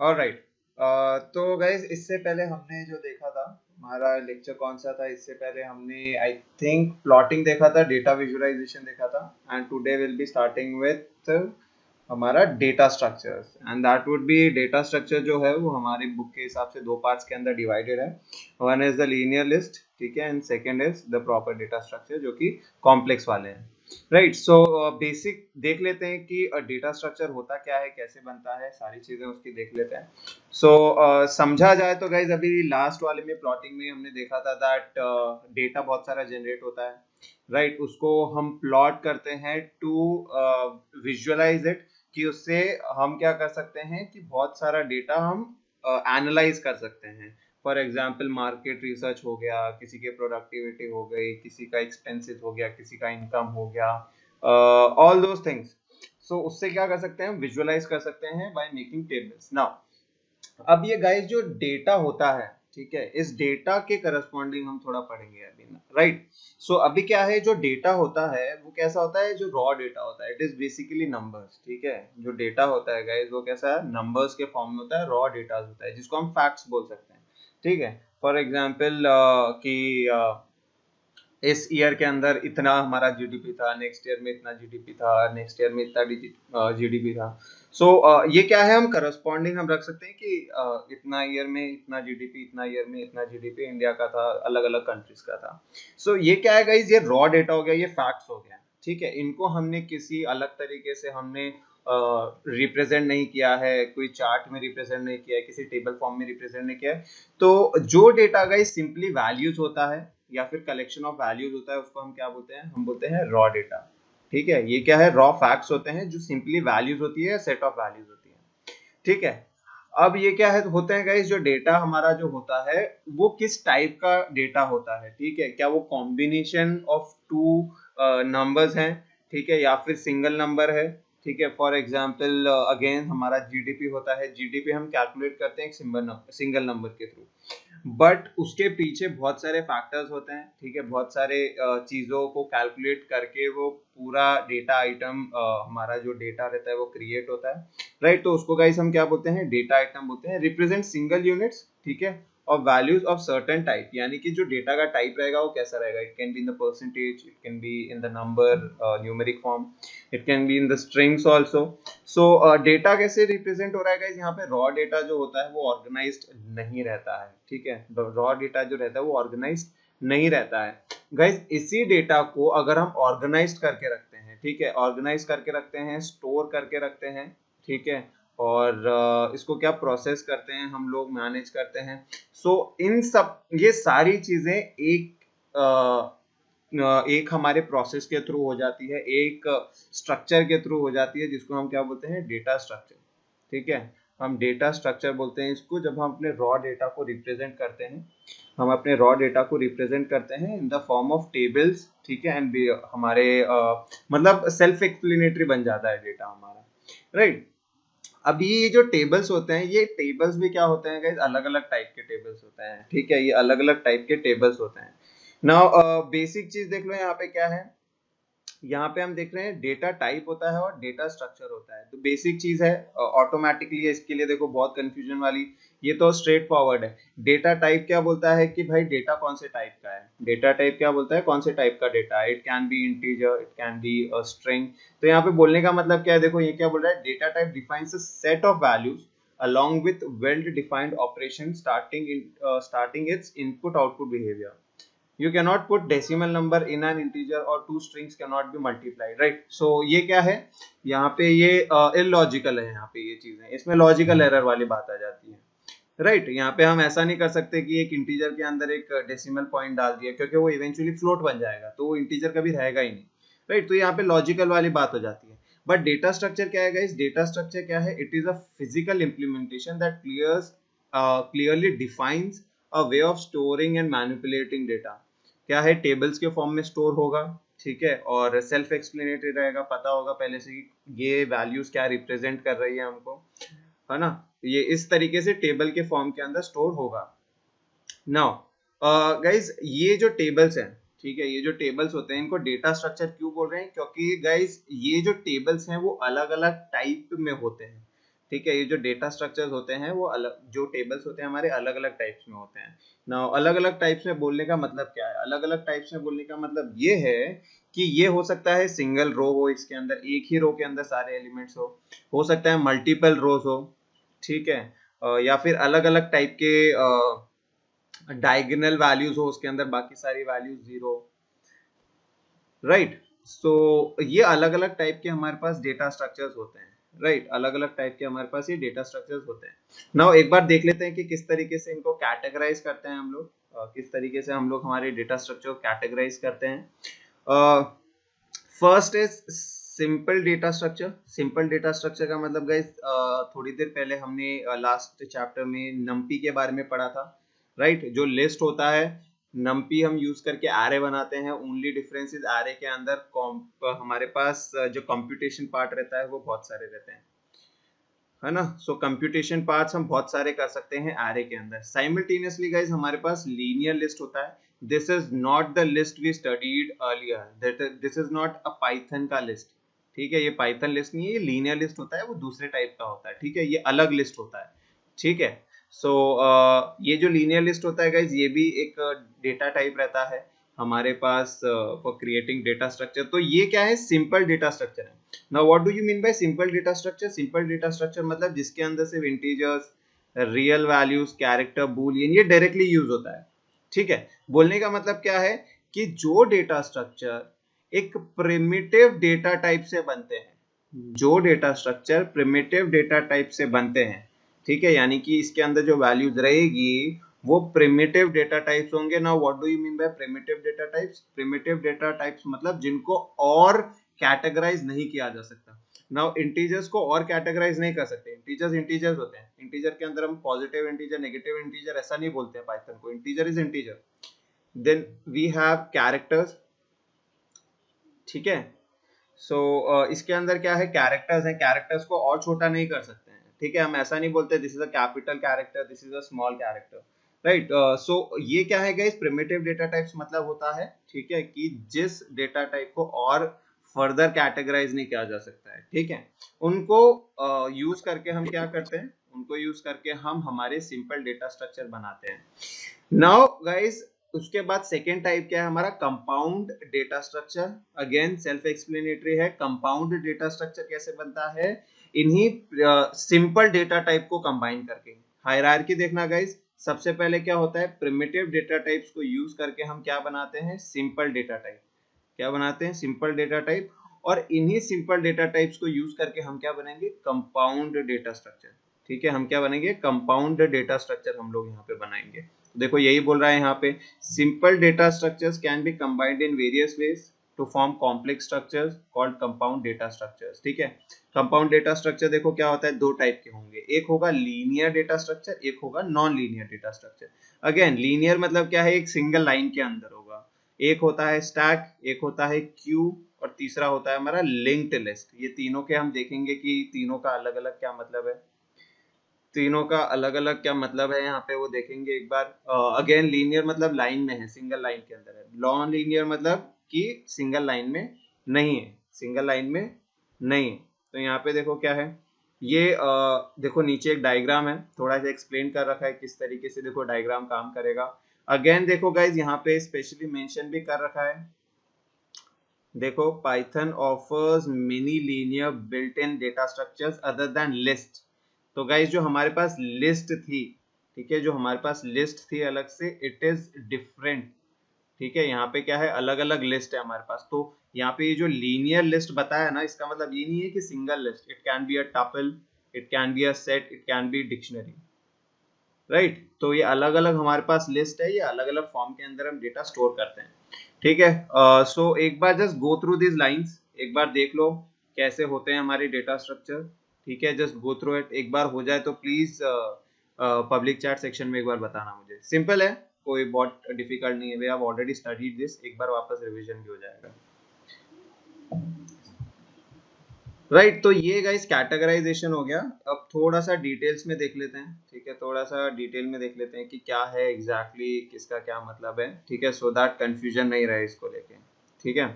Alright. तो guys इससे पहले हमने जो देखा था, हमारा लेक्चर कौन सा था? इससे पहले हमने आई थिंक प्लॉटिंग देखा था, डेटा विजुअलाइजेशन देखा था, and today will be starting with हमारा data structures. And that would be data structure जो है वो हमारी बुक के हिसाब से दो पार्ट्स के अंदर डिवाइडेड है। One is the linear list, ठीक है, and second is the proper data structure जो कि कॉम्प्लेक्स वाले हैं। राइट, सो बेसिक देख लेते हैं कि डेटा स्ट्रक्चर होता क्या है, कैसे बनता है, सारी चीजें उसकी देख लेते हैं। सो समझा जाए तो गाइज अभी लास्ट वाले में प्लॉटिंग में हमने देखा था दैट डेटा बहुत सारा जनरेट होता है। राइट, उसको हम प्लॉट करते हैं टू विजुअलाइज इट, कि उससे हम क्या कर सकते हैं कि बहुत सारा डेटा हम एनालाइज कर सकते हैं। फॉर एग्जाम्पल मार्केट रिसर्च हो गया, किसी के प्रोडक्टिविटी हो गई, किसी का एक्सपेंसेस हो गया, किसी का इनकम हो गया, ऑल दोज थिंग्स। सो उससे क्या कर सकते हैं, विजुअलाइज कर सकते हैं बाय मेकिंग टेबल्स। नाउ अब ये गाइस जो डेटा होता है, ठीक है, इस डेटा के करस्पॉन्डिंग हम थोड़ा पढ़ेंगे अभी ना। राइट, सो अभी क्या है, जो डेटा होता है वो कैसा होता है, जो रॉ डेटा होता है, इट इज बेसिकली नंबर्स। ठीक है, जो डेटा होता है गाइस वो कैसा है, नंबर्स के फॉर्म में होता है, रॉ डेटा होता है, जिसको हम फैक्ट्स बोल सकते हैं। ठीक है, फॉर एग्जाम्पल कि इस ईयर के अंदर इतना हमारा जीडीपी था, नेक्स्ट ईयर में इतना जीडीपी था, नेक्स्ट ईयर में इतना जीडीपी था। सो ये क्या है, हम करस्पॉन्डिंग हम रख सकते हैं कि इतना ईयर में इतना जीडीपी, इतना ईयर में इतना जीडीपी इंडिया का था, अलग अलग कंट्रीज का था। सो ये क्या है गाइज, ये रॉ डेटा हो गया, ये फैक्ट्स हो गया। ठीक है, इनको हमने किसी अलग तरीके से हमने रिप्रेजेंट नहीं किया है, कोई चार्ट में रिप्रेजेंट नहीं किया है, किसी टेबल फॉर्म में रिप्रेजेंट नहीं किया है। तो जो डेटा गाइज सिंपली वैल्यूज होता है या फिर कलेक्शन ऑफ वैल्यूज होता है, उसको हम क्या बोलते हैं, हम बोलते हैं रॉ डेटा। ठीक है, ये क्या है, रॉ फैक्ट्स होते हैं जो सिंपली वैल्यूज होती है, सेट ऑफ वैल्यूज होती है। ठीक है, अब ये क्या है, होते हैं गाइस, जो डेटा हमारा जो होता है वो किस टाइप का डेटा होता है। ठीक है, क्या वो कॉम्बिनेशन ऑफ टू नंबर्स हैं, ठीक है, या फिर सिंगल नंबर है। ठीक है, फॉर एग्जांपल अगेन हमारा जीडीपी होता है, जीडीपी हम कैलकुलेट करते हैं एक सिंगल नंबर के थ्रू, बट उसके पीछे बहुत सारे फैक्टर्स होते हैं। ठीक है, बहुत सारे चीजों को कैलकुलेट करके वो पूरा डेटा आइटम हमारा जो डेटा रहता है वो क्रिएट होता है। राइट, तो उसको गाइस हम क्या बोलते हैं, डेटा आइटम बोलते हैं, रिप्रेजेंट सिंगल यूनिट्स। ठीक है, और वैल्यूज ऑफ सर्टेन टाइप, यानी कि जो डेटा का टाइप रहेगा वो कैसा रहेगा, it can be in the percentage, it can be in the number numeric form, it can be in the strings also. So data कैसे रिप्रेजेंट हो रहा है गाइस, यहाँ पे रॉ डेटा जो होता है वो ऑर्गेनाइज्ड नहीं रहता है। ठीक है, रॉ डेटा जो रहता है वो ऑर्गेनाइज्ड नहीं रहता है गाइस। इसी डेटा को अगर हम ऑर्गेनाइज्ड करके रखते हैं, ठीक है, ऑर्गेनाइज करके रखते हैं, स्टोर करके रखते हैं, ठीक है, और इसको क्या प्रोसेस करते हैं हम लोग, मैनेज करते हैं। सो इन सब ये सारी चीजें एक हमारे प्रोसेस के थ्रू हो जाती है, एक स्ट्रक्चर के थ्रू हो जाती है, जिसको हम क्या बोलते हैं, डेटा स्ट्रक्चर। ठीक है, हम डेटा स्ट्रक्चर बोलते हैं इसको, जब हम अपने रॉ डेटा को रिप्रेजेंट करते हैं, हम अपने रॉ डेटा को रिप्रेजेंट करते हैं in the form of tables. ठीक है, एंड हमारे मतलब सेल्फ एक्सप्लेनेटरी बन जाता है डेटा हमारा। राइट, अभी ये जो टेबल्स होते हैं, ये टेबल्स भी क्या होते हैं गाइस, अलग अलग टाइप के टेबल्स होते हैं। ठीक है, ये अलग अलग टाइप के टेबल्स होते हैं। नाउ बेसिक चीज देख लो, यहाँ पे क्या है, यहाँ पे हम देख रहे हैं डेटा टाइप होता है और डेटा स्ट्रक्चर होता है। तो बेसिक चीज है, ऑटोमेटिकली इसके लिए देखो बहुत कंफ्यूजन वाली, ये तो स्ट्रेट फॉरवर्ड है। डेटा टाइप क्या बोलता है कि भाई डेटा कौन से टाइप का है, डेटा टाइप क्या बोलता है, कौन से टाइप का डेटा है, it can be integer, it can be string. तो यहाँ पे बोलने का मतलब क्या है, देखो ये क्या बोल रहा है, data type defines a set of values along with well defined operation starting its input output behavior. You cannot put decimal number in an integer or two strings cannot be multiplied, right? So ये क्या है, यहाँ पे ये illogical है, यहाँ पे ये चीजें, इसमें लॉजिकल एरर वाली बात आ जाती है। राइट, यहाँ पे हम ऐसा नहीं कर सकते कि एक इंटीजर के अंदर एक डेसिमल पॉइंट डाल दिया, क्योंकि वो इवेंचुअली फ्लोट बन जाएगा, तो वो इंटीजर कभी रहेगा ही नहीं। राइट, तो यहाँ पे लॉजिकल वाली बात हो जाती है। बट डेटा स्ट्रक्चर क्या है गाइस, डेटा स्ट्रक्चर क्या है, it is a physical implementation that clearly defines a way of storing and manipulating data. क्या है, टेबल्स के फॉर्म में स्टोर होगा, ठीक है, और सेल्फ एक्सप्लेनेटरी रहेगा, पता होगा पहले से कि ये वैल्यूज क्या रिप्रेजेंट कर रही है हमको, है ना। ये इस तरीके से टेबल के फॉर्म के अंदर स्टोर होगा। नाउ गाइज ये जो टेबल्स हैं, ठीक है, ये जो टेबल्स होते हैं इनको डेटा स्ट्रक्चर क्यों बोल रहे हैं, क्योंकि गाइज ये जो टेबल्स हैं वो अलग अलग टाइप में होते हैं। ठीक है, ये जो डेटा स्ट्रक्चर्स होते हैं वो अलग, जो टेबल्स होते हैं हमारे अलग अलग टाइप्स में होते हैं ना। अलग अलग टाइप्स में बोलने का मतलब क्या है? अलग अलग टाइप्स में बोलने का मतलब ये है कि ये हो सकता है सिंगल रो हो, इसके अंदर एक ही रो के अंदर सारे एलिमेंट्स हो सकता है मल्टीपल रोज हो, ठीक है, या फिर अलग अलग टाइप के डायगोनल वैल्यूज हो, उसके अंदर बाकी सारी वैल्यूज जीरो, राइट। सो ये अलग अलग टाइप के हमारे पास डेटा स्ट्रक्चर्स होते हैं, राइट, अलग अलग टाइप के हमारे पास ये डेटा स्ट्रक्चर्स होते हैं। नाउ एक बार देख लेते हैं कि किस तरीके से इनको कैटेगराइज करते हैं हम लोग, किस तरीके से हम लोग हमारे डेटा स्ट्रक्चर को कैटेगराइज करते हैं। First is simple data structure. Simple data structure का मतलब गाइस, थोड़ी देर पहले हमने लास्ट चैप्टर में नम्पी के बारे में पढ़ा था, राइट। जो लिस्ट होता है, नम्पी हम यूज करके एरे बनाते हैं। ओनली डिफरेंस इज एरे के अंदर हमारे पास जो कंप्यूटेशन पार्ट रहता है वो बहुत सारे रहते हैं, है ना। सो कंप्यूटेशन पार्ट्स हम बहुत सारे कर सकते हैं एरे के अंदर। साइमल्टेनियसली गाइस हमारे पास लीनियर लिस्ट होता है। This is not the list we studied earlier, this is not a Python का लिस्ट, ठीक है। ये पाइथन लिस्ट नहीं है, ये लीनियर लिस्ट होता है, वो दूसरे टाइप का होता है, ठीक है, ये अलग लिस्ट होता है, ठीक है। सो ये जो लीनियर लिस्ट होता है गाइस, ये भी एक डेटा टाइप रहता है हमारे पास फॉर क्रिएटिंग डेटा स्ट्रक्चर। तो ये क्या है? सिंपल डेटा स्ट्रक्चर है। Now what do you mean bye simple data structure? Simple data structure मतलब जिसके अंदर सिर्फ integers, real values, character, Boolean ये डायरेक्टली यूज होता है, ठीक है। बोलने का मतलब क्या है कि जो डेटा स्ट्रक्चर एक प्रिमिटिव डेटा टाइप से बनते हैं, जो data structure primitive data type से बनते हैं, ठीक है, यानी कि इसके अंदर जो वैल्यूज रहेगी वो प्रिमिटिव डेटा टाइप्स होंगे। Now what do you mean bye primitive data types? Primitive data types मतलब जिनको और कैटेगराइज नहीं किया जा सकता। नाउ इंटीजर्स को और कैटेगराइज नहीं कर सकते, इंटीजर्स इंटीजर्स होते हैं। इंटीजर के अंदर हम पॉजिटिव इंटीजर, नेगेटिव इंटीजर ऐसा नहीं बोलते हैं पाइथन को, integer is integer. Then we have characters, ठीक है। सो इसके अंदर क्या है? कैरेक्टर्स हैं, कैरेक्टर्स को और छोटा नहीं कर सकते हैं, ठीक है। हम ऐसा नहीं बोलते this is a capital character, this is a small character, right. So ये क्या है गाइस? प्रिमिटिव डेटा टाइप्स मतलब होता है, ठीक है, कि जिस डेटा टाइप को और फर्दर कैटेगराइज नहीं किया जा सकता है, ठीक है। उनको यूज करके हम क्या करते हैं? उनको यूज करके हम हमारे सिंपल डेटा स्ट्रक्चर बनाते हैं। नाउ गाइस उसके बाद सेकेंड टाइप क्या है हमारा? Compound data structure. Again self explanatory है। कंपाउंड डेटा स्ट्रक्चर कैसे बनता है? इन्हीं सिंपल डेटा टाइप को कंबाइन करके। हायरार्की देखना गाइस, सबसे पहले क्या होता है? प्रिमिटिव डेटा टाइप्स को यूज करके हम क्या बनाते हैं? Simple data type. क्या बनाते हैं? Simple data type. और इन्हीं सिंपल डेटा टाइप्स को यूज करके हम क्या बनेंगे? कंपाउंड डेटा स्ट्रक्चर, ठीक है। हम क्या बनेंगे? कंपाउंड डेटा स्ट्रक्चर हम लोग यहाँ पे बनाएंगे। देखो यही बोल रहा है यहाँ पे, simple data structures can be combined in various ways to form complex structures called compound data structures, ठीक है। कंपाउंड डेटा स्ट्रक्चर देखो क्या होता है? दो टाइप के होंगे, एक होगा लीनियर डेटा स्ट्रक्चर, एक होगा non linear data structure. Again linear मतलब क्या है? एक सिंगल लाइन के अंदर होगा। एक होता है स्टैक, एक होता है क्यू, और तीसरा होता है हमारा लिंक्ड लिस्ट। ये तीनों के हम देखेंगे कि तीनों का अलग अलग क्या मतलब है, तीनों का अलग अलग क्या मतलब है यहाँ पे वो देखेंगे एक बार। अगेन लीनियर मतलब लाइन में है, सिंगल लाइन के अंदर है। नॉन लीनियर मतलब कि सिंगल लाइन में नहीं है, सिंगल लाइन में नहीं है। तो यहाँ पे देखो क्या है ये, देखो नीचे एक डायग्राम है, थोड़ा सा एक्सप्लेन कर रखा है किस तरीके से देखो डायग्राम काम करेगा। अगेन देखो गाइज यहाँ पे स्पेशली मेंशन भी कर रखा है, देखो Python offers many linear built in data structures other than list. तो गाइज जो हमारे पास लिस्ट थी, ठीक है, जो हमारे पास लिस्ट थी अलग से, इट इज डिफरेंट, ठीक है। यहाँ पे क्या है? अलग अलग लिस्ट है हमारे पास। तो यहाँ पे ये जो लीनियर लिस्ट बताया ना, इसका मतलब ये नहीं है कि single list, it can be a tuple, it can be a set, it can be dictionary, right. तो ये अलग अलग हमारे पास लिस्ट है, ये अलग अलग फॉर्म के अंदर हम डेटा स्टोर करते हैं, ठीक है। सो एक बार just go through this lines, एक बार देख लो कैसे होते हैं हमारे डेटा स्ट्रक्चर, ठीक है। जस्ट गो थ्रू इट, एक बार हो जाए तो प्लीज पब्लिक चैट सेक्शन में एक बार बताना मुझे। सिंपल है, कोई बहुत डिफिकल्ट नहीं है, we have already studied this, एक बार वापस रिवीजन भी हो जाएगा, राइट। तो ये गाइस कैटेगराइजेशन हो गया। अब थोड़ा सा डिटेल्स में देख लेते हैं, ठीक है, थोड़ा सा डिटेल में देख लेते हैं कि क्या है एग्जैक्टली किसका क्या मतलब है, ठीक है, सो दैट कंफ्यूजन नहीं रहे इसको लेके, ठीक है।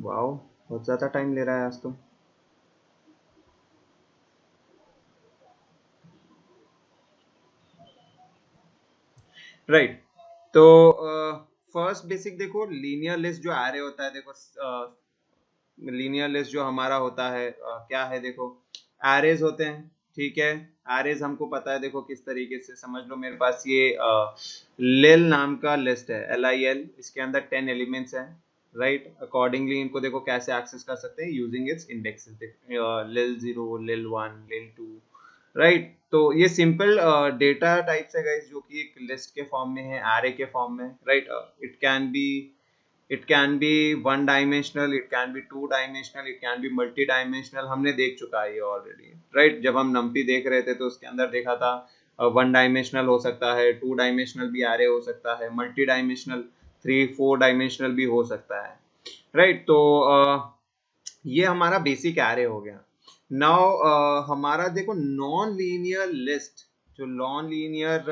वाओ, बहुत ज्यादा टाइम ले रहा है आज तो। राइट, तो फर्स्ट बेसिक देखो, लीनियर लिस्ट जो एरे होता है, देखो लीनियर लिस्ट जो हमारा होता है क्या है, देखो एरेज होते हैं, ठीक है। एरेज हमको पता है, देखो किस तरीके से समझ लो, मेरे पास ये लिल नाम का लिस्ट है, LIL, इसके अंदर 10 एलिमेंट्स हैं, राइट। अकॉर्डिंगली इनको देखो कैसे एक्सेस कर सकते हैं, यूजिंग इट्स इंडेक्सेस, लिल 0, लिल 1, लिल 2, राइट। तो ये सिंपल डेटा टाइप्स है गाइस, जो कि एक लिस्ट के फॉर्म में है, एरे के फॉर्म में, right. It can be, it can be one dimensional, it can be two dimensional, it can be multi dimensional, हमने देख चुका है ये ऑलरेडी, राइट। जब हम नम्पी देख रहे थे तो उसके अंदर देखा था वन डायमेंशनल हो सकता है, टू डायमेंशनल भी एरे हो सकता है, मल्टी डायमेंशनल 3-4 डायमेंशनल भी हो सकता है, राइट। तो ये हमारा बेसिक एरे हो गया। नाउ हमारा देखो नॉन लीनियर लिस्ट, जो नॉन लीनियर,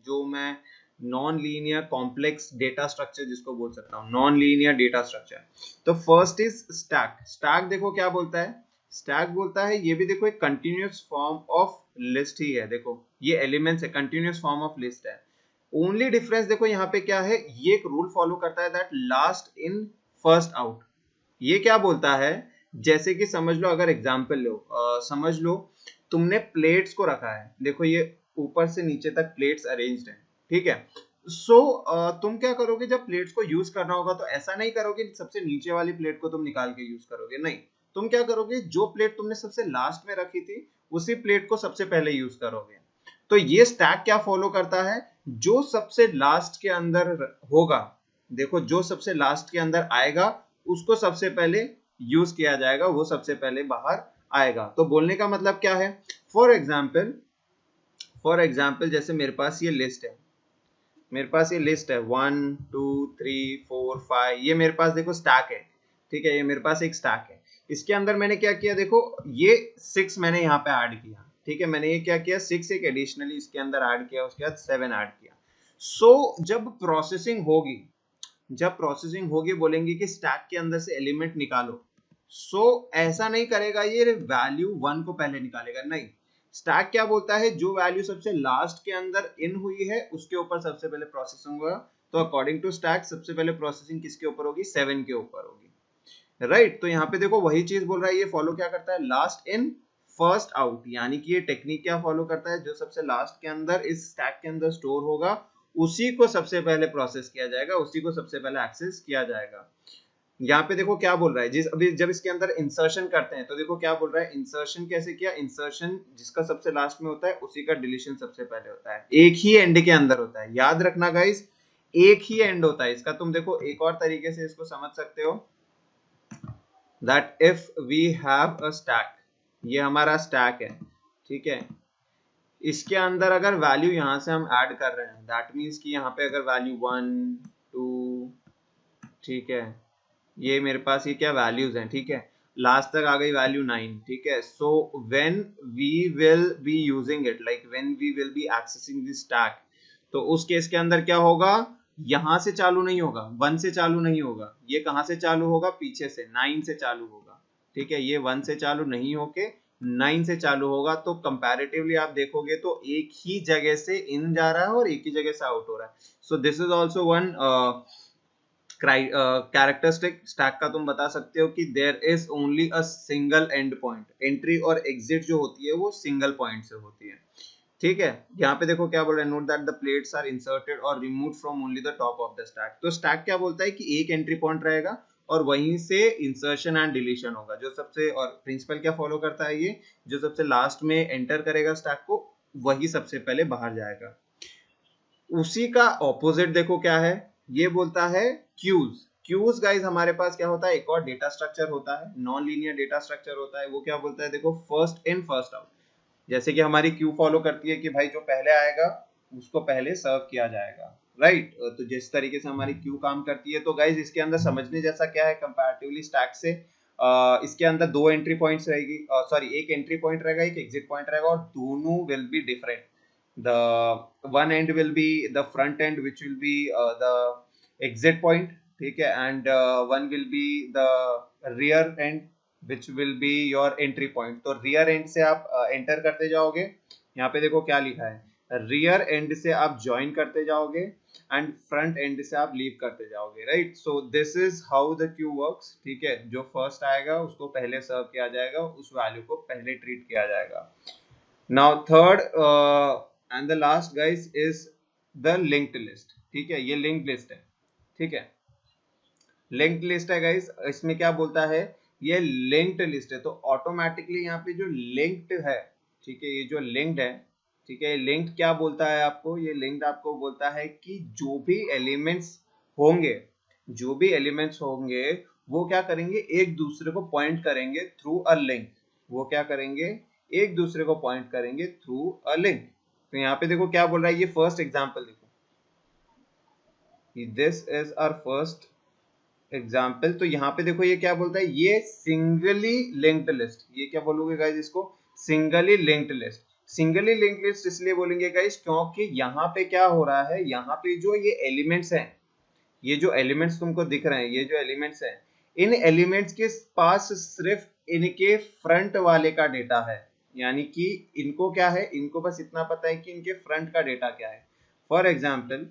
जो मैं non linear complex data structure जिसको बोल सकता हूँ, नॉन लीनियर डेटा स्ट्रक्चर। तो फर्स्ट इज स्टैक। स्टैक देखो क्या बोलता है, स्टैक बोलता है ये भी देखो एक कंटिन्यूअस फॉर्म ऑफ लिस्ट ही है, देखो ये एलिमेंट्स है, कंटिन्यूअस फॉर्म ऑफ लिस्ट है। ओनली डिफरेंस देखो यहाँ पे क्या है, ये एक रूल फॉलो करता है, that last in first out. ये क्या बोलता है, जैसे कि समझ लो, अगर एग्जांपल लो, समझ लो तुमने प्लेट्स को रखा है, देखो ये ऊपर से नीचे तक प्लेट्स अरेंज्ड है, ठीक है। सो तुम क्या करोगे, जब प्लेट्स को यूज करना होगा तो ऐसा नहीं करोगे सबसे नीचे वाली प्लेट को तुम निकाल के यूज करोगे, नहीं। तुम क्या करोगे, जो प्लेट तुमने सबसे लास्ट में रखी थी उसी प्लेट को सबसे पहले यूज करोगे। तो ये स्टैक क्या फॉलो करता है, जो सबसे लास्ट के अंदर होगा, देखो जो सबसे लास्ट के अंदर आएगा उसको सबसे पहले यूज किया जाएगा, वो सबसे पहले बाहर आएगा। तो बोलने का मतलब क्या है, फॉर एग्जाम्पल जैसे मेरे पास ये लिस्ट है, मेरे पास ये लिस्ट है 1 2 3 4 5, ये मेरे पास देखो स्टैक है, ठीक है, ये मेरे पास एक स्टैक है। इसके अंदर मैंने क्या किया, देखो ये 6 मैंने यहाँ पे ऐड किया, ठीक है, मैंने ये क्या किया, 6 एक एडिशनली इसके अंदर ऐड किया, उसके बाद 7 ऐड किया। सो जब प्रोसेसिंग होगी बोलेंगे कि स्टैक के अंदर से एलिमेंट निकालो, सो ऐसा नहीं करेगा, ये वैल्यू 1 को पहले निकालेगा, नहीं। स्टैक क्या बोलता है, जो वैल्यू सबसे लास्ट के अंदर इन हुई है उसके ऊपर सबसे पहले प्रोसेसिंग होगा। तो अकॉर्डिंग टू स्टैक सबसे पहले प्रोसेसिंग किसके ऊपर होगी, 7 के ऊपर होगी, राइट। तो यहाँ पे देखो वही चीज बोल रहा है, ये फॉलो क्या करता है, लास्ट इन फर्स्ट आउट, यानी कि ये टेक्निक क्या फॉलो करता है, जो सबसे लास्ट के अंदर इस स्टैक के अंदर स्टोर होगा उसी को सबसे पहले प्रोसेस किया जाएगा, उसी को सबसे पहले एक्सेस किया जाएगा। यहाँ पे देखो क्या बोल रहा है, जिस अभी जब इसके अंदर इंसर्शन करते हैं तो देखो क्या बोल रहा है, इंसर्शन कैसे किया, इंसर्शन जिसका सबसे लास्ट में होता है उसी का डिलीशन सबसे पहले होता है, एक ही एंड के अंदर होता है, याद रखना गाइस, एक ही एंड होता है इसका। तुम देखो एक और तरीके से इसको समझ सकते हो, that if we have a stack, ये हमारा स्टैक है, ठीक है, इसके अंदर अगर वैल्यू यहां से हम ऐड कर रहे हैं, दैट मीन्स कि यहाँ पे अगर वैल्यू 1 2, ठीक है, ये मेरे पास ये क्या वैल्यूज हैं, ठीक है, लास्ट तक आ गई वैल्यू 9, ठीक है। So when we will be using it, like when we will be accessing this stack, तो उस केस के अंदर क्या होगा, यहां से चालू नहीं होगा, 1 से चालू नहीं होगा, ये कहां से चालू होगा, पीछे से 9 से चालू होगा, ठीक है, ये 1 से चालू नहीं होके 9 से चालू होगा। तो कंपैरेटिवली आप देखोगे तो एक ही जगह से इन जा रहा है और एक ही जगह से आउट हो रहा है। So this is also one characteristic stack का, तुम बता सकते हो कि there is only a single end point, entry और एग्जिट जो होती है वो सिंगल पॉइंट से होती है, ठीक है। यहाँ पे देखो क्या बोल रहा है, note that the plates are inserted और removed from only the top of the stack. तो स्टैक क्या बोलता है कि एक एंट्री पॉइंट रहेगा और वहीं से इंसर्शन एंड डिलीशन होगा, जो सबसे, और प्रिंसिपल क्या फॉलो करता है, ये जो सबसे लास्ट में एंटर करेगा स्टैक को वही सबसे पहले बाहर जाएगा। उसी का ऑपोजिट देखो क्या है, ये बोलता है क्यूज। क्यूज गाइज हमारे पास क्या होता है, एक और डेटा स्ट्रक्चर होता है, नॉन लीनियर डेटा स्ट्रक्चर होता है, वो क्या बोलता है, देखो फर्स्ट इन फर्स्ट आउट। जैसे कि हमारी क्यू फॉलो करती है कि भाई जो पहले आएगा उसको पहले सर्व किया जाएगा, राइट। तो जिस तरीके से हमारी क्यू काम करती है, तो गाइज इसके अंदर समझने जैसा क्या है कंपैरेटिवली स्टैक से, इसके अंदर दो एंट्री पॉइंट्स रहेगी, सॉरी एक एंट्री पॉइंट रहेगा, एक एग्जिट पॉइंट रहेगा, और दोनों will be different. The one end will be the front end, which will be the exit point, ठीक है, and one will be the rear and which will be your entry point. तो rear and से आप enter करते जाओगे, यहाँ पे देखो क्या लिखा है, रियर एंड से आप ज्वाइन करते जाओगे एंड फ्रंट एंड से आप लीव करते जाओगे, right. So this is how the Q works, ठीक है। जो फर्स्ट आएगा उसको पहले सर्व किया जाएगा, उस वैल्यू को पहले ट्रीट किया जाएगा। Now third and the last guys is the linked list, ठीक है। ये लिंक्ड लिस्ट है, ठीक है, लिंक्ड लिस्ट है गाइस। इसमें क्या बोलता है, ये लिंक्ड लिस्ट है, तो ऑटोमेटिकली यहाँ पे जो लिंक्ड है, ठीक है, ये जो लिंक्ड है, ठीक है, लिंक्ड क्या बोलता है आपको, ये लिंक्ड आपको बोलता है कि जो भी एलिमेंट्स होंगे, जो भी एलिमेंट्स होंगे वो क्या करेंगे, एक दूसरे को पॉइंट करेंगे थ्रू अ लिंक। वो क्या करेंगे, एक दूसरे को पॉइंट करेंगे थ्रू अ लिंक। तो यहाँ पे देखो क्या बोल रहा है, ये फर्स्ट एग्जाम्पल देखो, this is our first example. तो यहाँ पे देखो ये क्या बोलता है, ये सिंगली लिंक्ड लिस्ट। ये क्या बोलोगे गाइज इसको, singly linked list. Singly linked list इसलिए बोलेंगे गाइज क्योंकि यहाँ पे क्या हो रहा है, यहाँ पे जो ये एलिमेंट्स हैं, ये जो एलिमेंट्स तुमको दिख रहे हैं, ये जो एलिमेंट्स हैं, इन एलिमेंट्स के पास सिर्फ इनके फ्रंट वाले का डेटा है। यानी कि इनको क्या है, इनको बस इतना पता है कि इनके फ्रंट का डेटा क्या है। फॉर एग्जाम्पल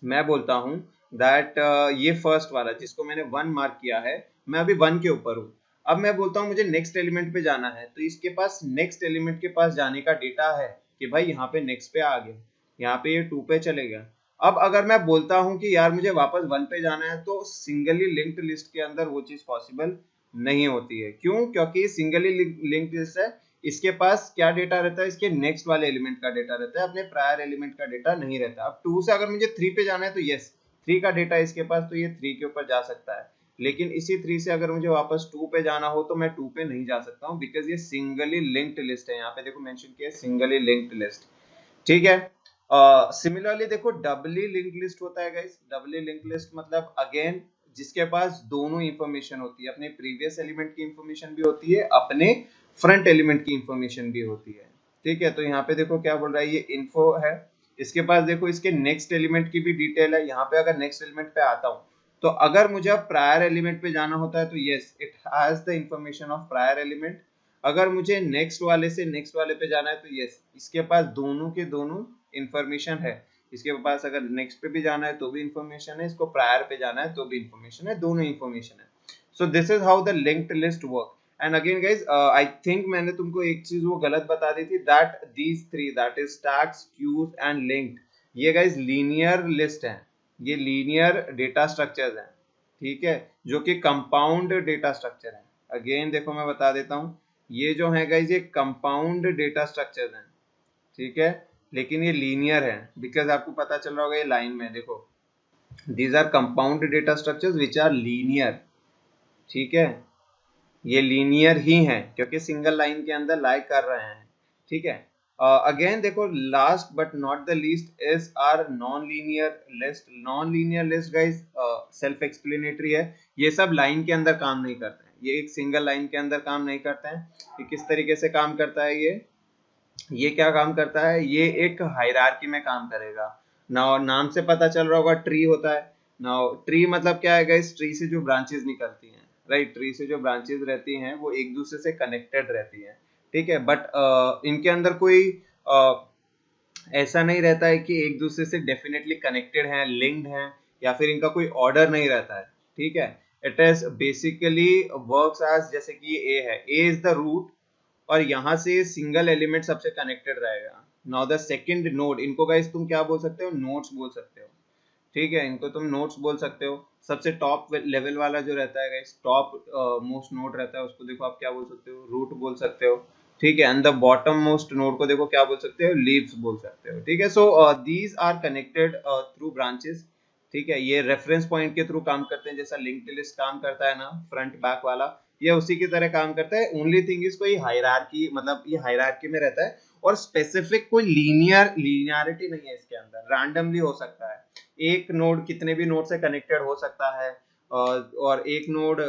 मैं बोलता हूं दैट ये फर्स्ट वाला जिसको मैंने 1 मार्क किया है, मैं अभी 1 के ऊपर हूं। अब मैं बोलता हूं मुझे नेक्स्ट एलिमेंट पे जाना है, तो इसके पास नेक्स्ट एलिमेंट के पास जाने का डेटा है कि भाई यहाँ पे नेक्स्ट पे आ गया, यहाँ पे ये 2 पे चले गया। अब अगर मैं बोलता हूं कि यार मुझे वापस 1 पे जाना है, तो सिंगली लिंक्ड लिस्ट के अंदर वो चीज पॉसिबल नहीं होती है। क्यों, क्योंकि सिंगली लिंक्ड लिस्ट है, इसके पास क्या डेटा रहता है, इसके नेक्स्ट वाले एलिमेंट का डेटा रहता है, अपने प्रायर एलिमेंट का डेटा नहीं रहता। अब 2 से अगर मुझे 3 पे जाना है तो यस 3 का डेटा इसके पास, तो ये 3 के ऊपर जा सकता है। लेकिन इसी 3 से अगर मुझे वापस 2 पे जाना हो तो मैं 2 पे नहीं जा सकता हूँ, बिकॉज ये सिंगली लिंक्ड लिस्ट है। यहाँ पे देखो मेंशन किया है सिंगली लिंक्ड लिस्ट, ठीक है। सिमिलरली देखो डबली लिंक्ड लिस्ट होता है गाइस। डबली लिंक्ड लिस्ट मतलब अगेन जिसके पास दोनों इंफॉर्मेशन होती है, अपने प्रीवियस एलिमेंट की इंफॉर्मेशन भी होती है, अपने फ्रंट एलिमेंट की इंफॉर्मेशन भी होती है, ठीक है। तो यहाँ पे देखो क्या बोल रहा है, ये इन्फो है, इसके पास देखो इसके नेक्स्ट एलिमेंट की भी डिटेल है। यहाँ पे अगर नेक्स्ट एलिमेंट पे आता हूँ, तो अगर मुझे अब प्रायर एलिमेंट पे जाना होता है तो yes it has the information of prior element. अगर मुझे नेक्स्ट वाले से नेक्स्ट वाले पे जाना है तो यस इसके पास दोनों के दोनों इंफॉर्मेशन है। इसके पास अगर नेक्स्ट पे भी जाना है तो भी इंफॉर्मेशन है, इसको प्रायर पे जाना है तो भी इंफॉर्मेशन है, दोनों इंफॉर्मेशन है। So this is how the linked list work. And again guys I think मैंने तुमको एक चीज वो गलत बता दी थी, that these three that is stacks, queues and linked, ये गाइज लीनियर लिस्ट है, ये लीनियर डेटा स्ट्रक्चर्स हैं, ठीक है, जो कि कंपाउंड डेटा स्ट्रक्चर है। अगेन देखो मैं बता देता हूँ, ये जो है गाइज ये कंपाउंड डेटा स्ट्रक्चर्स हैं, ठीक है, लेकिन ये लीनियर है, बिकॉज आपको पता चल रहा होगा ये लाइन में देखो, these are compound data structures which are linear, ठीक है, ये लीनियर ही है क्योंकि सिंगल लाइन के अंदर लाई कर रहे हैं, ठीक है। अगेन देखो last but not the least is our non linear list. Non linear list guys self explanatory है, ये सब लाइन के अंदर काम नहीं करते हैं, ये एक सिंगल लाइन के अंदर काम नहीं करते हैं। ये किस तरीके से काम करता है, ये क्या काम करता है, ये एक हायरार्की में काम करेगा। नाउ नाम से पता चल रहा होगा ट्री होता है। नाउ ट्री मतलब क्या है गाइस, ट्री से जो ब्रांचेस निकलती हैं, राइट, ट्री से जो ब्रांचेस रहती हैं वो एक दूसरे से कनेक्टेड रहती हैं, ठीक है। बट इनके अंदर कोई ऐसा नहीं रहता है कि एक दूसरे से डेफिनेटली कनेक्टेड हैं, लिंक्ड हैं, या फिर इनका कोई ऑर्डर नहीं रहता है, ठीक है। It is basically works as, जैसे कि ये ए है, ए इज द रूट और यहाँ से सिंगल एलिमेंट सबसे कनेक्टेड रहेगा। नाउ द सेकंड नोड, इनको गाइस तुम क्या बोल सकते हो, नोड्स बोल सकते हो, ठीक है, इनको तुम नोड्स बोल सकते हो। सबसे टॉप लेवल वाला जो रहता है गाइस, टॉप मोस्ट नोड रहता है, उसको देखो आप क्या बोल सकते हो, रूट बोल सकते हो, ठीक है। And the bottom most node को देखो क्या बोल सकते हो, लीव्स बोल सकते हो, ठीक है। So these are connected through branches, ठीक है। ये रेफरेंस पॉइंट के थ्रू काम करते हैं, जैसा लिंक्ड लिस्ट काम करता है ना फ्रंट बैक वाला, ये उसी की तरह काम करता है। ओनली थिंग इज कोई हायरार्की, मतलब ये हायरार्की में रहता है और स्पेसिफिक कोई लीनियरिटी नहीं है इसके अंदर, रैंडमली हो सकता है। एक नोड कितने भी नोड से कनेक्टेड हो सकता है और एक नोड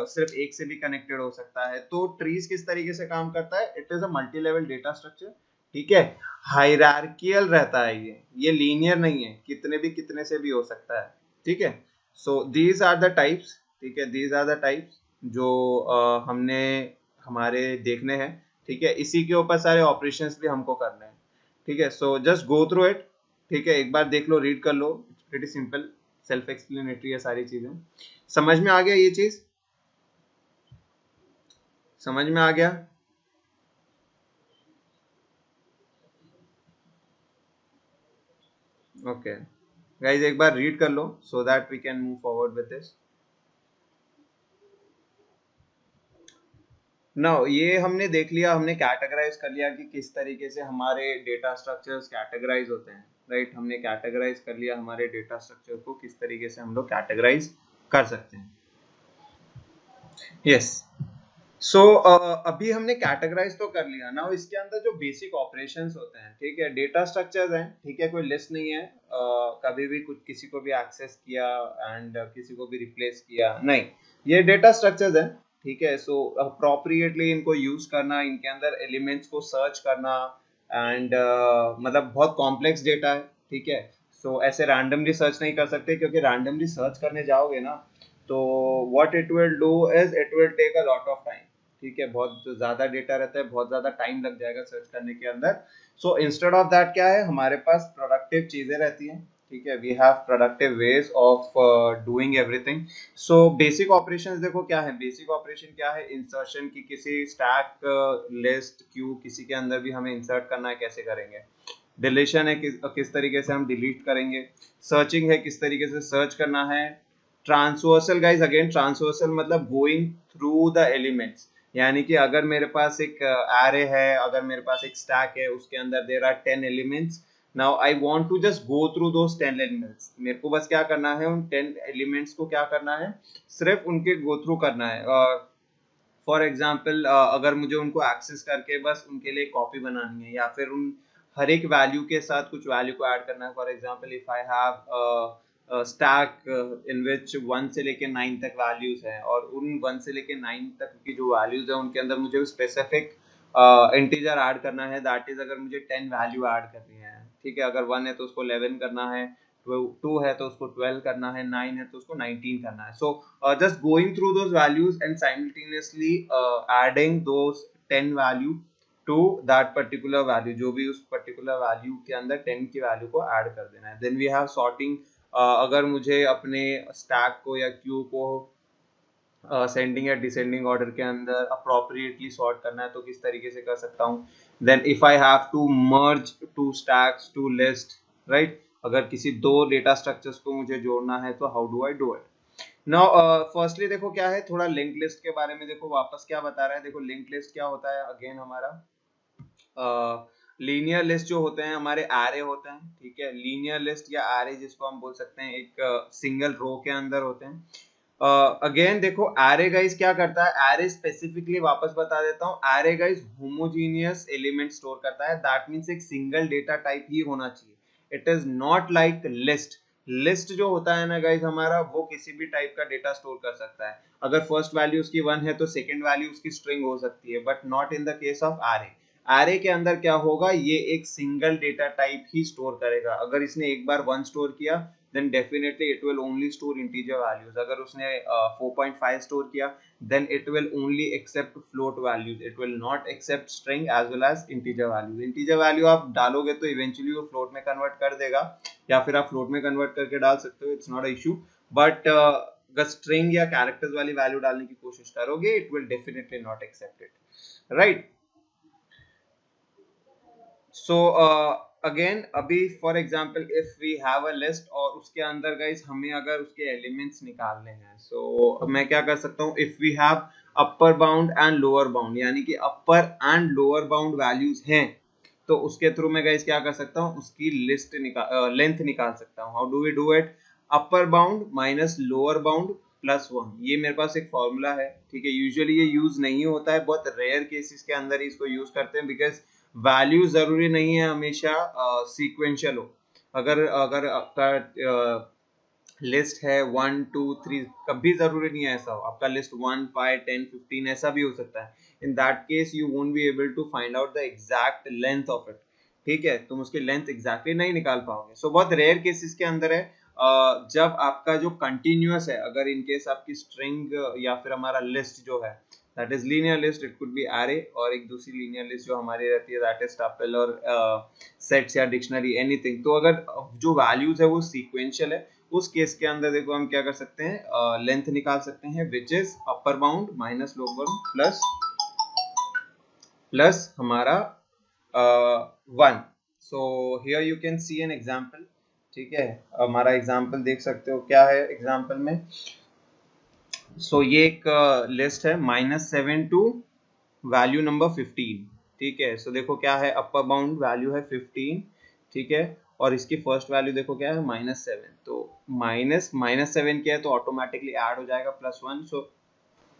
सिर्फ एक से भी कनेक्टेड हो सकता है। तो ट्रीज किस तरीके से काम करता है, it is a multi level data structure, ठीक है, हायरार्कियल रहता है, ये लीनियर नहीं है, कितने से भी हो सकता है, ठीक है। So these are the types, ठीक है, दीज आर द टाइप्स। जो हमने हमारे देखने हैं, ठीक है। इसी के ऊपर सारे ऑपरेशंस भी हमको करने हैं, ठीक है। So just go through it, ठीक है। एक बार देख लो, रीड कर लो, it's pretty simple, self explanatory है सारी चीजें। समझ में आ गया ये चीज? समझ में आ गया? ओके गाइज, एक बार रीड कर लो so that we can move forward with this. Now ये हमने देख लिया, हमने कैटेगराइज कर लिया कि किस तरीके से हमारे डेटा स्ट्रक्चर्स कैटेगराइज होते हैं, राइट। हमने कैटेगराइज कर लिया हमारे डेटा स्ट्रक्चर को, किस तरीके से हम लोग कैटेगराइज कर सकते हैं। यस। सो अभी हमने कैटेगराइज तो कर लिया ना, इसके अंदर जो बेसिक ऑपरेशंस होते हैं, ठीक है, डेटा स्ट्रक्चर्स हैं, ठीक है, कोई लिस्ट नहीं है। कभी भी कुछ किसी को भी एक्सेस किया एंड किसी को भी रिप्लेस किया नहीं, ये डेटा स्ट्रक्चर्स हैं, ठीक है। सो अप्रोप्रिएटली इनको यूज करना, इनके अंदर एलिमेंट्स को सर्च करना एंड मतलब बहुत कॉम्प्लेक्स डेटा है, ठीक है। सो ऐसे रैंडमली सर्च नहीं कर सकते, क्योंकि रैंडमली सर्च करने जाओगे ना तो what it will do is it will take a lot of time, ठीक है। बहुत ज्यादा डेटा रहता है, बहुत ज्यादा टाइम लग जाएगा सर्च करने के अंदर। सो इंस्टेड ऑफ दैट क्या है, हमारे पास प्रोडक्टिव चीजें रहती हैं, ठीक है। We have productive ways of doing everything. So basic operations देखो क्या है, बेसिक ऑपरेशन क्या है, इंसर्शन की किसी स्टैक, लिस्ट, क्यू किसी के अंदर भी हमें इंसर्ट करना है, कैसे करेंगे। डिलीशन है, किस तरीके से हम डिलीट करेंगे। सर्चिंग है, किस तरीके से सर्च करना है। ट्रांसवर्सल गाइज, अगेन ट्रांसवर्सल मतलब गोइंग थ्रू द एलिमेंट्स, यानी कि अगर मेरे पास एक एरे है, अगर मेरे पास एक स्टैक है, उसके अंदर there are 10 elements. Now I want to just go through those 10 elements. मेरे को बस क्या करना है, उन 10 एलिमेंट्स को क्या करना है, सिर्फ उनके गो थ्रू करना है। फॉर एग्जाम्पल अगर मुझे उनको एक्सेस करके बस उनके लिए कॉपी बनानी है, या फिर उन हर एक वैल्यू के साथ कुछ वैल्यू को ऐड करना है। For example if I have stack in which 1 से लेके 9 तक वैल्यूज हैं, और उन 1 से लेके 9 तक की जो वैल्यूज है उनके अंदर मुझे स्पेसिफिक इंटीजर ऐड करना है। दैट इज अगर मुझे 10 वैल्यू ऐड करनी है, ठीक है। अगर 1 है तो उसको 11 करना है, 2 है तो उसको 12 करना है, 9 है तो उसको 19 करना है। सो just going through those values and simultaneously adding those 10 value to that particular value, जो भी उस particular value के अंदर 10 की value को add कर देना है। Then we have sorting, अगर मुझे अपने stack को या queue को सेंडिंग या डिसेंडिंग ऑर्डर के अंदर अप्रोप्रिएटली सॉर्ट करना है तो किस तरीके से कर सकता हूँ। Then if I have to merge two stacks to list, right, अगर किसी दो डेटा स्ट्रक्चर्स को मुझे जोड़ना है तो how do I do it. Now firstly देखो क्या है, थोड़ा लिंक लिस्ट के बारे में देखो, वापस क्या बता रहा है। देखो लिंक लिस्ट क्या होता है, अगेन हमारा लीनियर लिस्ट जो होते हैं हमारे एरे होते हैं, ठीक है। लीनियर लिस्ट या एरे जिसको हम बोल सकते हैं, एक सिंगल रो के अंदर होते हैं। अगेन देखो एरे गाइस क्या करता है, एरे स्पेसिफिकली वापस बता देता हूँ, array guys homogeneous element store करता है। दैट मींस एक सिंगल डेटा टाइप ही होना चाहिए। It is not like list. List जो होता है ना गाइस हमारा, वो किसी भी टाइप का डेटा स्टोर कर सकता है। अगर फर्स्ट वैल्यू उसकी 1 है तो सेकंड वैल्यू उसकी स्ट्रिंग हो सकती है, but not in the case of array. Array के अंदर क्या होगा, ये एक सिंगल डेटा टाइप ही स्टोर करेगा। अगर इसने एक बार 1 स्टोर किया then definitely it will only store integer values. अगर उसने 4.5 स्टोर किया then it will only accept float values. It will not accept string as well as integer values. integer value आप डालोगे तो eventually वो float में convert कर देगा, या फिर आप float में convert करके डाल सकते हो, it's not a issue. But अगर string या characters वाली value डालने की कोशिश करोगे it will definitely not accept it, right? So again अभी for example if we have a list और उसके अंदर गाइस हमें अगर उसके एलिमेंट्स निकालने हैं, सो मैं क्या कर सकता हूँ, if we have upper bound and lower bound, यानी कि upper and lower bound values हैं, तो उसके थ्रू मैं गाइस क्या कर सकता हूँ, उसकी लिस्ट लेंथ निकाल सकता हूँ। How do we do it, upper bound minus lower bound plus 1, ये मेरे पास एक फॉर्मूला है, ठीक है। यूजुअली ये यूज नहीं होता है, बहुत रेयर केसेस के अंदर ही इसको यूज करते हैं, बिकॉज वैल्यू जरूरी नहीं है हमेशा सीक्वेंशियल हो। अगर अगर आपका लिस्ट है 1 2 3, कभी जरूरी नहीं है ऐसा हो, आपका लिस्ट 1 5 10 15 ऐसा भी हो सकता है। In that case you won't be able to find out the exact length of it, ठीक है, तुम उसकी लेंथ एग्जैक्टली नहीं निकाल पाओगे। सो बहुत रेयर केसेस के अंदर है, जब आपका जो कंटिन्यूअस है, अगर इनकेस आपकी स्ट्रिंग या फिर हमारा लिस्ट जो है that is linear list, it could be array, और एक दूसरी लीनियर लिस्ट जो हमारी रहती है दैट इज टपल और सेट्स या डिक्शनरी एनीथिंग। तो अगर जो वैल्यूज है वो सीक्वेंशियल है, उस केस के अंदर देखो हम क्या कर सकते हैं, लेंथ निकाल सकते हैं which is upper bound minus lower bound plus हमारा 1। So here you can see an example. ठीक है, हमारा एग्जांपल देख सकते हो क्या है एग्जांपल में। सो ये एक लिस्ट है -7 टू वैल्यू नंबर 15। ठीक है, सो देखो क्या है, अपर बाउंड वैल्यू है 15। ठीक है, और इसकी फर्स्ट वैल्यू देखो क्या है -7। तो -7 क्या है तो ऑटोमेटिकली ऐड हो जाएगा +1। सो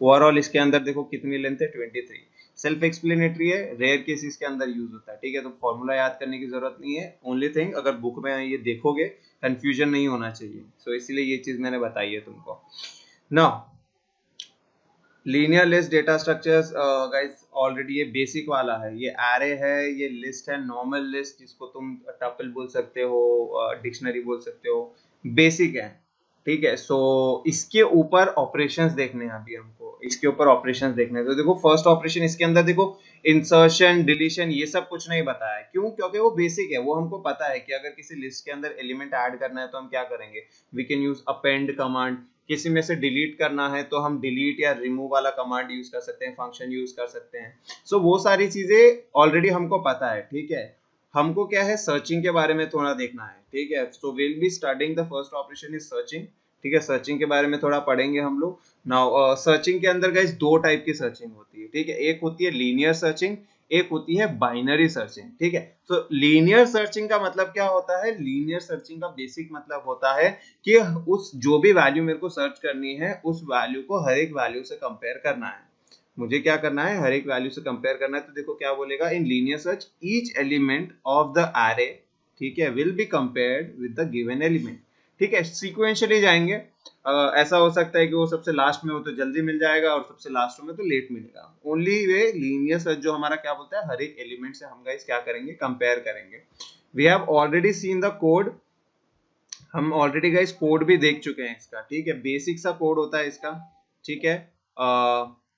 ओवरऑल इसके अंदर देखो कितनी लेंथ है 23। सेल्फ एक्सप्लेनेटरी है, रेयर केसेस के अंदर यूज होता है। ठीक है, तो फॉर्मूला याद करने की जरूरत नहीं है। ओनली थिंग अगर बुक में ये देखोगे कंफ्यूजन नहीं होना चाहिए, सो इसीलिए ये चीज मैंने बताई है तुमको। Now linear list data structures guys, already ये बेसिक वाला है, ये एरे है, ये लिस्ट है, नॉर्मल लिस्ट जिसको तुम टपल बोल सकते हो, डिक्शनरी बोल सकते हो, बेसिक है। ठीक है, सो इसके ऊपर ऑपरेशंस देखने हैं अभी हमको, इसके ऊपर ऑपरेशंस देखने हैं। तो देखो फर्स्ट ऑपरेशन इसके अंदर देखो इंसर्शन डिलीशन ये सब कुछ नहीं बताया है। क्यों? क्योंकि वो बेसिक है, वो हमको पता है कि अगर किसी लिस्ट के अंदर एलिमेंट ऐड करना है तो हम क्या करेंगे, we can use append command. किसी में से डिलीट करना है तो हम डिलीट या रिमूव वाला कमांड यूज कर सकते हैं, फंक्शन यूज कर सकते हैं। सो वो सारी चीजें ऑलरेडी हमको पता है। ठीक है, हमको क्या है, सर्चिंग के बारे में थोड़ा देखना है। ठीक है, so will be starting the first operation is searching. ठीक है, सर्चिंग के बारे में थोड़ा पढ़ेंगे हम लोग। नाउ सर्चिंग के अंदर गाइस दो टाइप की सर्चिंग होती है। ठीक है, एक होती है लीनियर सर्चिंग, एक होती है बाइनरी सर्चिंग। ठीक है, तो लीनियर सर्चिंग का मतलब क्या होता है, लीनियर सर्चिंग का बेसिक मतलब होता है कि उस जो भी वैल्यू मेरे को सर्च करनी है उस वैल्यू को हर एक वैल्यू से कंपेयर करना है। मुझे क्या करना है, हर एक वैल्यू से कंपेयर करना है। तो देखो क्या बोलेगा, in linear search each element of the array, ठीक है, will be compared with the given element. ठीक है, सीक्वेंशियली जाएंगे। ऐसा हो सकता है कि वो सबसे लास्ट में हो तो जल्दी मिल जाएगा और सबसे लास्ट में तो लेट मिलेगा। ओनली वे लीनियर सर्च जो हमारा क्या बोलता है, हर एक एलिमेंट से हम गाइस क्या करेंगे, कंपेयर करेंगे। We have already seen the code, हम ऑलरेडी गाइस कोड भी देख चुके हैं इसका। ठीक है, बेसिक सा कोड होता है इसका। ठीक है,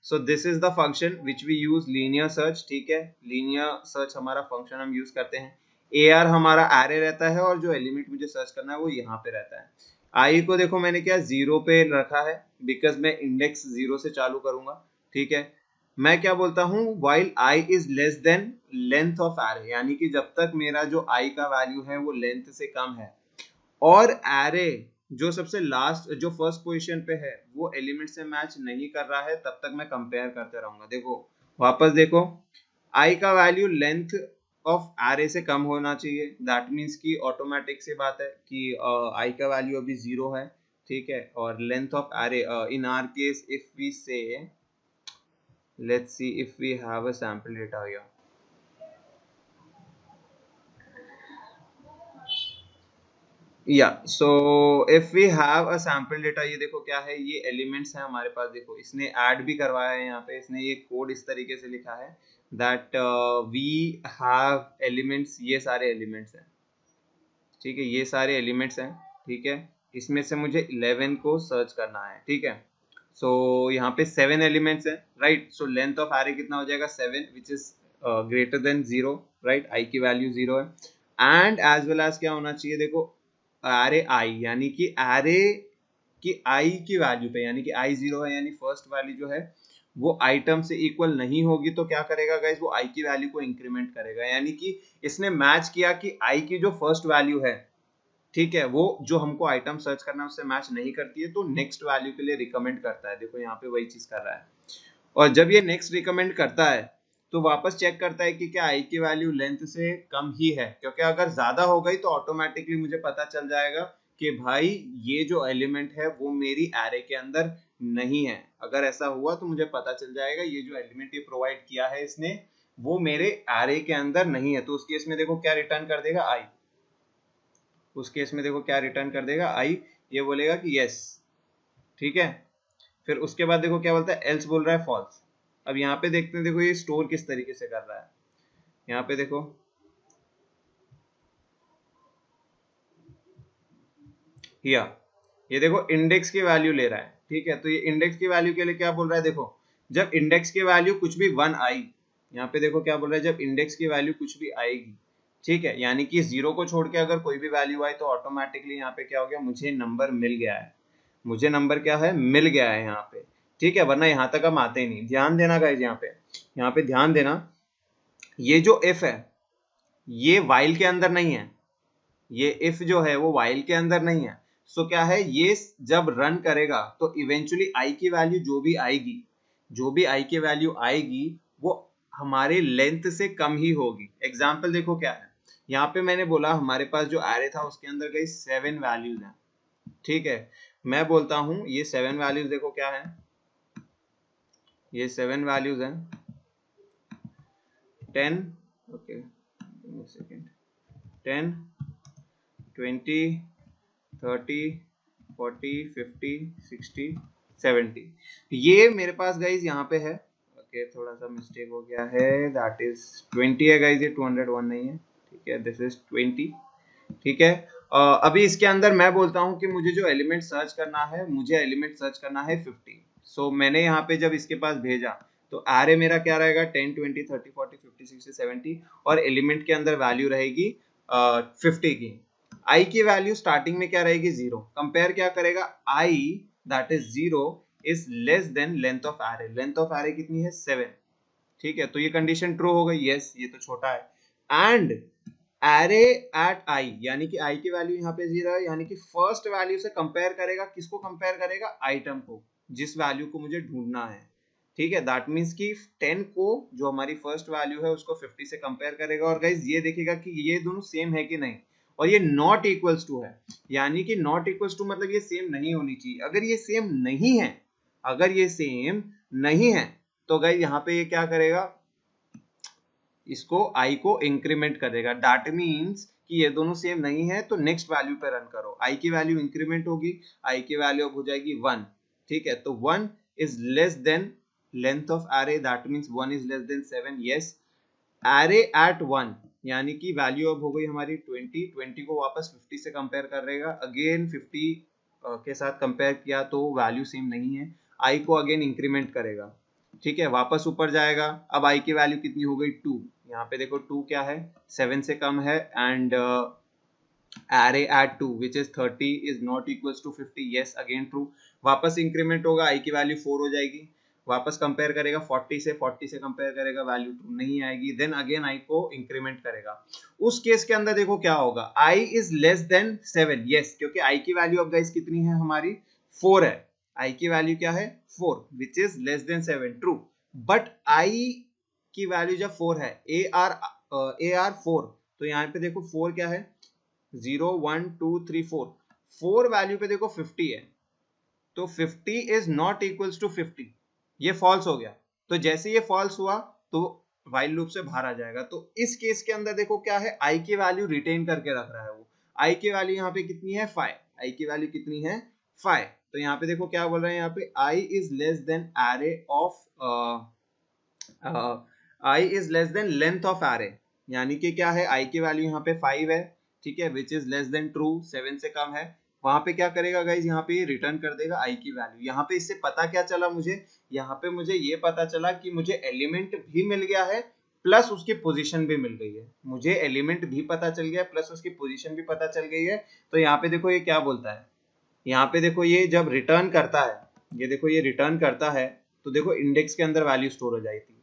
so this is the function which we use linear search. ठीक है, लीनियर सर्च हमारा फंक्शन हम यूज करते हैं। AR हमारा एरे रहता है और जो एलिमेंट मुझे सर्च करना है वो यहाँ पे रहता है। आई को देखो मैंने क्या 0 पे रखा है बिकॉज मैं इंडेक्स 0 से चालू करूंगा। ठीक है, मैं क्या बोलता हूँ, while i is less than length of array, यानी कि जब तक मेरा जो i का वैल्यू है वो लेंथ से कम है और एरे जो सबसे लास्ट जो फर्स्ट पोजीशन पे है वो एलिमेंट से मैच नहीं कर रहा है, तब तक मैं कंपेयर करते रहूंगा। देखो वापस देखो, आई का वैल्यू लेंथ ऑफ एरे से कम होना चाहिए। दैट मींस कि ऑटोमेटिक सी बात है कि आई का वैल्यू अभी 0 है। ठीक है, और length of array in our case if we say, let's see if we have a sample data here. So if we have a sample data, ये देखो क्या है, ये एलिमेंट्स हैं हमारे पास। देखो इसने ऐड भी करवाया है यहाँ पे, इसने ये कोड इस तरीके से लिखा है दैट वी हैव एलिमेंट्स, ये सारे एलिमेंट्स हैं। ठीक है, ये सारे एलिमेंट्स हैं। ठीक है, इसमें से मुझे 11 को सर्च करना है। ठीक है, सो यहाँ पे 7 एलिमेंट्स हैं, right. So length of array कितना हो जाएगा, 7 which is greater than 0, right. I की वैल्यू 0 है एंड एज वेल एज क्या होना चाहिए, देखो एरे आई, यानी कि एरे की आई की वैल्यू पे, यानी कि आई 0 है, यानी फर्स्ट वैल्यू जो है वो आइटम से इक्वल नहीं होगी तो क्या करेगा गाइस, वो आई की वैल्यू को इंक्रीमेंट करेगा। यानी कि इसने मैच किया कि आई की जो फर्स्ट वैल्यू है, ठीक है, वो जो हमको आइटम सर्च करना है उससे मैच नहीं करती है तो नेक्स्ट वैल्यू के लिए रिकमेंड करता है। देखो यहाँ पे वही चीज कर रहा है। और जब ये नेक्स्ट रिकमेंड करता है तो वापस चेक करता है कि क्या आई की वैल्यू लेंथ से कम ही है, क्योंकि अगर ज्यादा हो गई तो ऑटोमेटिकली मुझे पता चल जाएगा कि भाई ये जो एलिमेंट है वो मेरी एरे के अंदर नहीं है। अगर ऐसा हुआ तो मुझे पता चल जाएगा ये जो एलिमेंट ये प्रोवाइड किया है इसने वो मेरे एरे के अंदर नहीं है। तो उस केस में देखो क्या रिटर्न कर देगा, आई। उस केस में देखो क्या रिटर्न कर देगा, आई। ये बोलेगा कि यस। ठीक है, फिर उसके बाद देखो क्या बोलता है, एल्स बोल रहा है फॉल्स। अब यहाँ पे देखते हैं, देखो ये स्टोर किस तरीके से कर रहा है। यहाँ पे देखो हियर ये देखो इंडेक्स की वैल्यू ले रहा है, ठीक है। तो ये इंडेक्स की वैल्यू के लिए क्या बोल रहा है, देखो जब इंडेक्स की वैल्यू कुछ भी 1 आई, यहाँ पे देखो क्या बोल रहा है, जब इंडेक्स की वैल्यू कुछ भी आएगी, ठीक है, यानी कि 0 को छोड़ के अगर कोई भी वैल्यू आए तो ऑटोमेटिकली यहाँ पे क्या हो गया, मुझे नंबर मिल गया है, मुझे नंबर क्या है, मिल गया है यहाँ पे, ठीक है। वरना यहाँ तक हम आते ही नहीं। ध्यान देना गाइस, यहाँ पे ध्यान देना, ये जो इफ है ये वाइल के अंदर नहीं है, ये इफ जो है वो वाइल के अंदर नहीं है। सो क्या है, ये जब रन करेगा तो इवेंचुअली आई की वैल्यू जो भी आएगी, जो भी आई की वैल्यू आएगी वो हमारे लेंथ से कम ही होगी। एग्जाम्पल देखो क्या है, यहाँ पे मैंने बोला हमारे पास जो एरे था उसके अंदर गई 7 वैल्यूज हैं, ठीक है। मैं बोलता हूं ये 7 वैल्यूज देखो क्या है, ये 7 वैल्यूज हैं 10, ओके सेकेंड, 10 20 30 40 50 60 70, ये मेरे पास गाइज यहाँ पे है, ओके थोड़ा सा मिस्टेक हो गया है, दैट इज 20 है गाइज, ये 201 नहीं है, ठीक है, दिस इज 20, ठीक है। अभी इसके अंदर मैं बोलता हूँ कि मुझे जो एलिमेंट सर्च करना है, मुझे एलिमेंट सर्च करना है 50। सो मैंने यहाँ पे जब इसके पास भेजा तो एरे मेरा क्या रहेगा, 10 20 30 40 50 60 70, और एलिमेंट के अंदर वैल्यू रहेगी 50 की। आई की वैल्यू स्टार्टिंग में क्या रहेगी, 0। कंपेयर क्या करेगा, I that is 0 is less than length of array, length of array कितनी है, 7, ठीक है। तो ये कंडीशन ट्रू हो गई, यस ये तो छोटा है। एंड एरे एट आई, यानी कि आई की वैल्यू यहाँ पे 0 है, यानी कि फर्स्ट वैल्यू से कंपेयर करेगा, किसको कंपेयर करेगा, आइटम को, जिस वैल्यू को मुझे ढूंढना है, ठीक है। दैट मीन्स कि 10 को जो हमारी फर्स्ट वैल्यू है उसको 50 से कंपेयर करेगा, और गाइज ये देखेगा कि ये दोनों सेम है कि नहीं, और ये नॉट इक्वल्स टू है, यानी कि नॉट इक्वल्स टू मतलब ये सेम नहीं होनी चाहिए। अगर ये सेम नहीं है, अगर ये सेम नहीं है तो गाइज यहाँ पे ये क्या करेगा, इसको i को इंक्रीमेंट करेगा। दैट मीन्स कि ये दोनों सेम नहीं है तो नेक्स्ट वैल्यू पे रन करो, i की वैल्यू इंक्रीमेंट होगी, i की वैल्यू अब हो जाएगी 1, ठीक है। तो 1 is less than length of array, that means 1 is less than 7, yes. Array at 1 यानी कि वैल्यू अब हो गई हमारी 20, 20 को वापस 50 से कंपेयर करेगा, अगेन 50 के साथ कंपेयर किया तो वैल्यू सेम नहीं है, i को अगेन इंक्रीमेंट करेगा, ठीक है, वापस ऊपर जाएगा। अब i की वैल्यू कितनी हो गई, 2, यहाँ पे देखो 2 क्या है, 7 से कम है, and array at 2 which is 30 is not equals to 50, yes again true। वापस इंक्रीमेंट होगा, i की वैल्यू 4 हो जाएगी, वापस कंपेयर करेगा 40 से कंपेयर करेगा, वैल्यू ट्रू नहीं आएगी, देन अगेन i को इंक्रीमेंट करेगा। उस केस के अंदर देखो क्या होगा, i is less than 7, yes, क्योंकि i की वैल्यू अब गाइस कितनी है हमारी, 4 है, i की वैल्यू क्या है, 4 which is less than 7, true. But i की वैल्यू जब 4 है, ar 4, तो यहाँ पे देखो 4 क्या है, 0 1 2 3 4, 4 वैल्यू पे देखो 50 है, तो 50 इज नॉट इक्वल्स टू 50, ये फॉल्स हो गया। तो जैसे ये फॉल्स हुआ तो व्हाइल लूप से बाहर आ जाएगा। तो इस केस के अंदर देखो क्या है, i की वैल्यू रिटेन करके रख रहा है वो, i की वैल्यू यहाँ पे कितनी है, 5, i की वैल्यू कितनी है, 5। तो यहाँ पे देखो क्या बोल रहे हैं, यहाँ पे i is less then array of i is less than length of array, यानी कि क्या है, i की वैल्यू यहाँ पे 5 है, ठीक है, which is less then true, 7 से कम है। वहां पे क्या करेगा गाइज, यहाँ पे रिटर्न कर देगा i की वैल्यू। यहाँ पे इससे पता क्या चला मुझे, यहाँ पे मुझे ये पता चला कि मुझे एलिमेंट भी मिल गया है प्लस उसकी पोजीशन भी मिल गई है, मुझे एलिमेंट भी पता चल गया प्लस उसकी पोजीशन भी पता चल गई है। तो यहाँ पे देखो ये क्या बोलता है, यहाँ पे देखो ये जब रिटर्न करता है, ये देखो ये रिटर्न करता है, तो देखो इंडेक्स के अंदर वैल्यू स्टोर हो जाती है,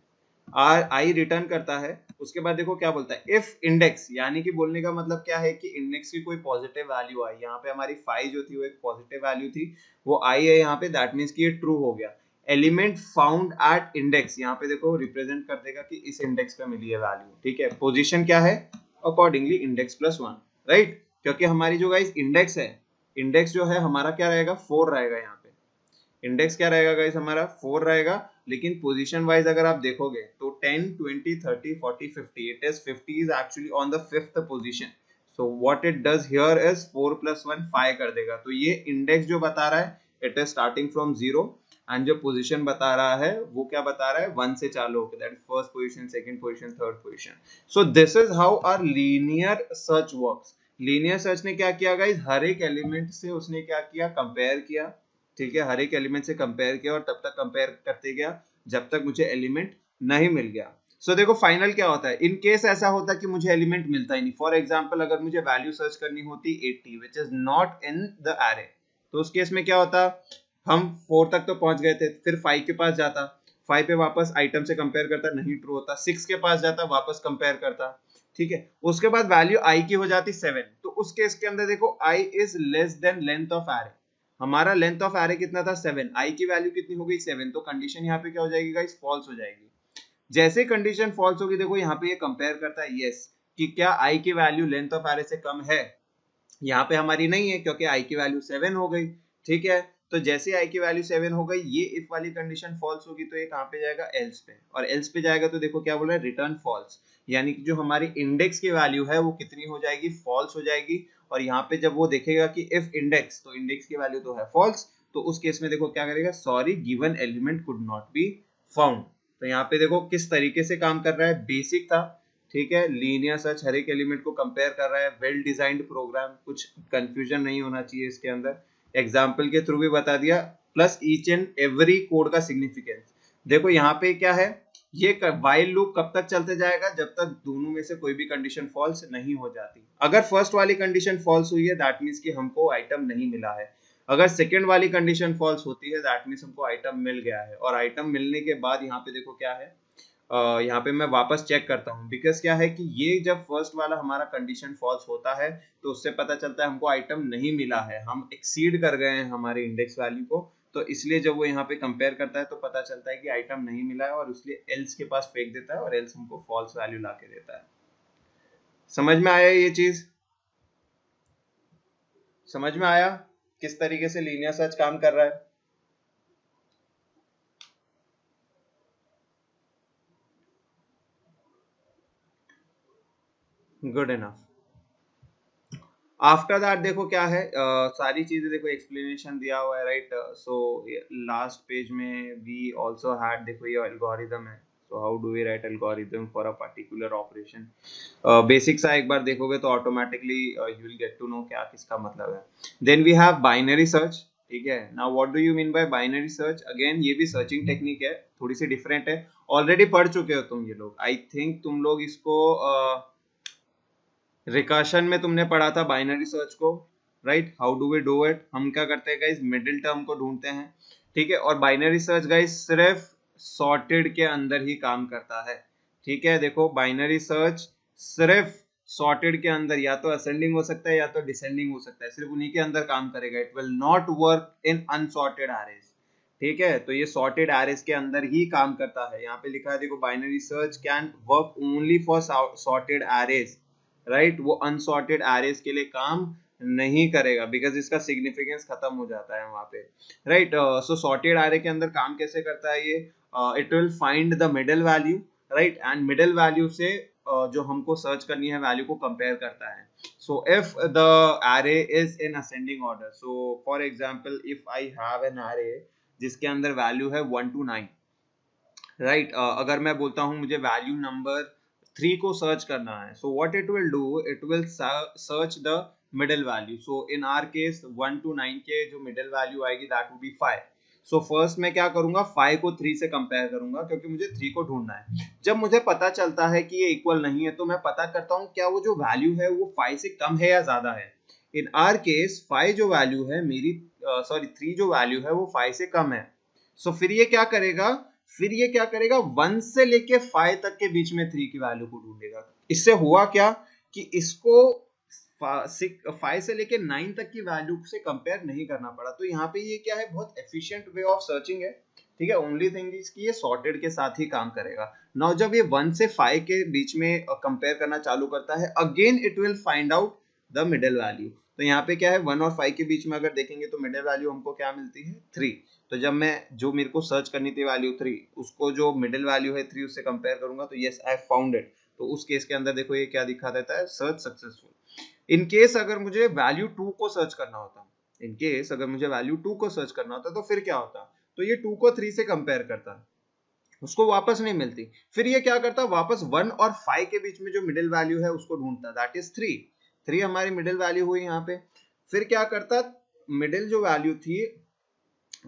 आई रिटर्न करता है। उसके बाद देखो क्या बोलता है, इफ इंडेक्स, यानी कि बोलने का मतलब क्या है कि इंडेक्स की कोई पॉजिटिव वैल्यू आई, यहाँ पे हमारी 5 जो थी वो एक पॉजिटिव वैल्यू थी, वो आई है यहाँ पे, दैट मीन्स कि ये ट्रू हो गया। एलिमेंट फाउंड एट इंडेक्स, यहाँ पे देखो रिप्रेजेंट कर देगा कि इस इंडेक्स पे मिली है वैल्यू, ठीक है। पोजीशन क्या है, अकॉर्डिंगली इंडेक्स प्लस 1, राइट, क्योंकि हमारी जो गाइस इंडेक्स है, इंडेक्स जो है हमारा क्या रहेगा, 4 रहेगा, यहाँ पे इंडेक्स क्या रहेगा गाइस हमारा, 4 रहेगा। लेकिन पोजीशन वाइज अगर आप देखोगे तो 10 20 30 40 50, it is 50 is actually on the 5th position. So what it does here is 4 + 1 5 कर देगा। तो ये इंडेक्स जो बता रहा है it is starting from 0, and जो पोजीशन बता रहा है वो क्या बता रहा है, 1 से चालू होकर, that is first position, second position, third position. So this is how our linear search works. Linear search ने क्या किया गाइस, हर एक एलिमेंट से उसने क्या किया, कंपेयर किया, ठीक है, हर एक एलिमेंट से कंपेयर किया और तब तक कंपेयर करते गया जब तक मुझे एलिमेंट नहीं मिल गया। सो देखो फाइनल क्या होता है, इन केस ऐसा होता कि मुझे एलिमेंट मिलता ही नहीं, फॉर एग्जांपल अगर मुझे वैल्यू सर्च करनी होती 80 which is not in the array, तो उस केस में क्या होता, हम 4 तक तो पहुंच गए थे, फिर 5 के पास जाता, 5 पे वापस आइटम से कंपेयर करता, नहीं ट्रू होता, 6 के पास जाता, वापस कंपेयर करता, ठीक है, उसके बाद वैल्यू आई की हो जाती 7, तो उस केस के अंदर देखो I is less than length of array, हमारा लेंथ ऑफ एरे कितना था 7, आई की वैल्यू कितनी हो गई 7, तो कंडीशन यहाँ पे क्या हो जाएगी गाइस, फॉल्स हो जाएगी। जैसे कंडीशन फॉल्स होगी देखो यहाँ पे ये कंपेयर करता है यस कि क्या आई की वैल्यू लेंथ ऑफ एरे से कम है, यहाँ पे हमारी नहीं है क्योंकि आई की वैल्यू 7 हो गई, ठीक है, तो जैसे आई की वैल्यू 7 हो गई, ये इफ वाली कंडीशन फॉल्स होगी तो ये कहाँ पे जाएगा, एल्स पे, और एल्स पे जाएगा तो देखो क्या बोल रहा है, रिटर्न फॉल्स, यानी कि जो हमारी इंडेक्स की वैल्यू है वो कितनी हो जाएगी, फॉल्स हो जाएगी, और यहाँ पे जब वो देखेगा कि इफ इंडेक्स, तो इंडेक्स की वैल्यू तो है फॉल्स, तो उस केस में देखो क्या करेगा, sorry given element could not be found. तो यहाँ पे देखो किस तरीके से काम कर रहा है, बेसिक था, ठीक है, लीनियर सर्च हर एक एलिमेंट को कंपेयर कर रहा है, वेल डिजाइंड प्रोग्राम, कुछ कंफ्यूजन नहीं होना चाहिए इसके अंदर, एग्जांपल के थ्रू भी बता दिया, plus each and every code का सिग्निफिकेंस। देखो यहाँ पे क्या है, ये व्हाइल लूप कब तक चलते जाएगा, जब तक दोनों में से कोई भी कंडीशन फॉल्स नहीं हो जाती, अगर फर्स्ट वाली कंडीशन फॉल्स हुई है दैट मींस कि हमको आइटम नहीं मिला है, अगर सेकेंड वाली कंडीशन फॉल्स होती है दैट मींस हमको आइटम मिल गया है, और आइटम मिलने के बाद यहाँ पे देखो क्या है, यहाँ पे मैं वापस चेक करता हूँ, बिकॉज क्या है कि ये जब फर्स्ट वाला हमारा कंडीशन फॉल्स होता है तो उससे पता चलता है हमको आइटम नहीं मिला है, हम एक्सीड कर गए हैं हमारे इंडेक्स वैल्यू को, तो इसलिए जब वो यहाँ पे कंपेयर करता है तो पता चलता है कि आइटम नहीं मिला है, और इसलिए एल्स के पास फेंक देता है और एल्स हमको फॉल्स वैल्यू ला के देता है। समझ में आया ये चीज, समझ में आया किस तरीके से लीनियर सर्च काम कर रहा है। Good enough. आफ्टर दैट देखो क्या है, सारी चीजें देखो एक्सप्लेनेशन दिया हुआ है, राइट, सो लास्ट पेज में वी आल्सो हैड, देखो ये एल्गोरिदम है, so how do we write algorithm for a particular operation, basic सा एक बार देखोगे तो automatically you will get to know क्या किसका मतलब है। Then we have binary search, ठीक है, now what do you mean by binary search, again ये भी सर्चिंग टेक्निक है, थोड़ी सी डिफरेंट है, ऑलरेडी पढ़ चुके हो तुम ये लोग, आई थिंक तुम लोग इसको रिकर्शन में तुमने पढ़ा था बाइनरी सर्च को, right, how do we do it, हम क्या करते हैं गाइस, मिडिल टर्म को ढूंढते हैं, ठीक है, और बाइनरी सर्च गाइस सिर्फ सॉर्टेड के अंदर ही काम करता है, ठीक है, देखो बाइनरी सर्च सिर्फ सॉर्टेड के अंदर, या तो असेंडिंग हो सकता है या तो डिसेंडिंग हो सकता है, सिर्फ उन्हीं के अंदर काम करेगा, it will not work in unsorted arrays, ठीक है, तो ये सॉर्टेड एरेज के अंदर ही काम करता है, यहाँ पे लिखा है देखो, binary search can work only for sorted arrays, right, वो अनसॉर्टेड एरेज के लिए काम नहीं करेगा, बिकॉज इसका सिग्निफिकेंस खत्म हो जाता है वहां पे, राइट, सो सॉर्टेड एरे के अंदर काम कैसे करता है ये, it will find the middle value, right, and middle value से जो हमको सर्च करनी है वैल्यू को कंपेयर करता है, so if the array is in ascending order, so for example if I have an array जिसके अंदर वैल्यू है 1 to 9, राइट, अगर मैं बोलता हूं मुझे वैल्यू नंबर 3 को सर्च करना है, so what it will do, it will search the middle value, so in our case 1 to 9 के जो middle value आएगी that would be 5, so first मैं क्या करूंगा, 5 को 3 से कंपेयर करूंगा क्योंकि मुझे 3 को ढूंढना है, जब मुझे पता चलता है कि ये इक्वल नहीं है तो मैं पता करता हूँ क्या वो जो वैल्यू है वो 5 से कम है या ज्यादा है, इन आर केस 5 जो वैल्यू है मेरी, सॉरी 3 जो वैल्यू है वो 5 से कम है, सो फिर ये क्या करेगा, फिर ये क्या करेगा, 1 से लेके 5 तक के बीच में 3 की वैल्यू को ढूंढेगा, इससे हुआ क्या कि इसको 5 से लेके 9 तक की वैल्यू से कंपेयर नहीं करना पड़ा, तो यहाँ पे ये क्या है, बहुत एफिशिएंट वे ऑफ सर्चिंग है, ठीक है, ओनली थिंग इज कि ये सॉर्टेड के साथ ही काम करेगा, नाउ जब ये 1 से 5 के बीच में कंपेयर करना चालू करता है, again it will find out the middle value, तो यहाँ पे क्या है 1 और 5 के बीच में अगर देखेंगे तो मिडल वैल्यू हमको क्या मिलती है 3, तो जब मैं जो मेरे को सर्च करनी थी वैल्यू 3 उसको जो मिडिल वैल्यू है 3 उससे कंपेयर करूंगा तो यस आई फाउंड इट, तो उस केस के अंदर देखो ये क्या दिखा देता है, सर्च सक्सेसफुल। इन केस अगर मुझे वैल्यू 2 को सर्च करना होता, इन केस अगर मुझे वैल्यू 2 को सर्च करना होता तो फिर क्या होता, तो ये 2 को 3 से कंपेयर करता, उसको वापस नहीं मिलती, फिर ये क्या करता, वापस 1 और 5 के बीच में जो मिडिल वैल्यू है उसको ढूंढता, दैट इज 3, 3 हमारी मिडिल वैल्यू हुई यहाँ पे। फिर क्या करता, मिडिल जो वैल्यू थी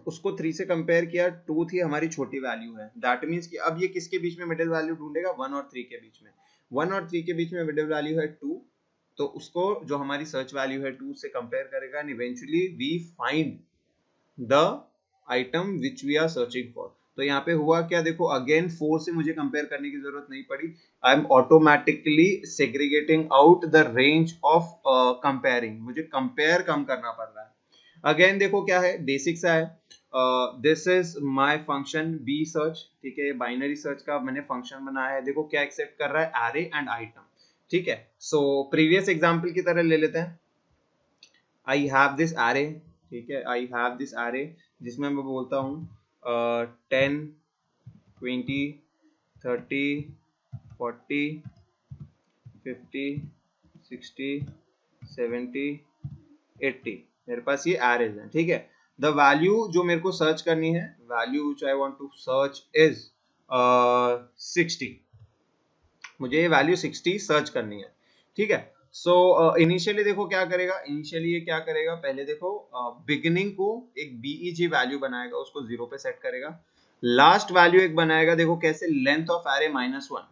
उसको 3 से कंपेयर किया, 2 थी हमारी छोटी वैल्यू है, दैट मीन्स कि अब ये किसके बीच में मिडिल वैल्यू ढूंढेगा, 1 और 3 के बीच में। 1 और 3 के बीच में मिडिल वैल्यू है 2, तो उसको जो हमारी सर्च वैल्यू है 2 से कंपेयर करेगा and eventually we find the item which we are searching for. तो यहाँ पे हुआ क्या, देखो अगेन 4 से मुझे कंपेयर करने की जरूरत नहीं पड़ी, I am automatically segregating out the range of comparing, मुझे कंपेयर कम करना पड़ रहा है। अगेन देखो क्या है, बेसिक सा है, this is my function B search, ठीक है, ये बाइनरी सर्च का मैंने फंक्शन बनाया है। देखो क्या एक्सेप्ट कर रहा है, एरे एंड आइटम, ठीक है। सो प्रीवियस एग्जांपल की तरह ले लेते हैं, आई हैव दिस एरे, ठीक है, आई हैव दिस एरे जिसमें मैं बोलता हूँ 10 20 30 40 50 60 70 80, मेरे पास ये एरेज हैं, ठीक है। द वैल्यू जो मेरे को सर्च करनी है, value which I want to search is 60, मुझे ये वैल्यू 60 सर्च करनी है, ठीक है। सो इनिशियली देखो क्या करेगा, इनिशियली ये क्या करेगा, पहले देखो बिगिनिंग को एक बीईजी वैल्यू बनाएगा, उसको 0 पे सेट करेगा। लास्ट वैल्यू एक बनाएगा, देखो कैसे, लेंथ ऑफ एरे -1,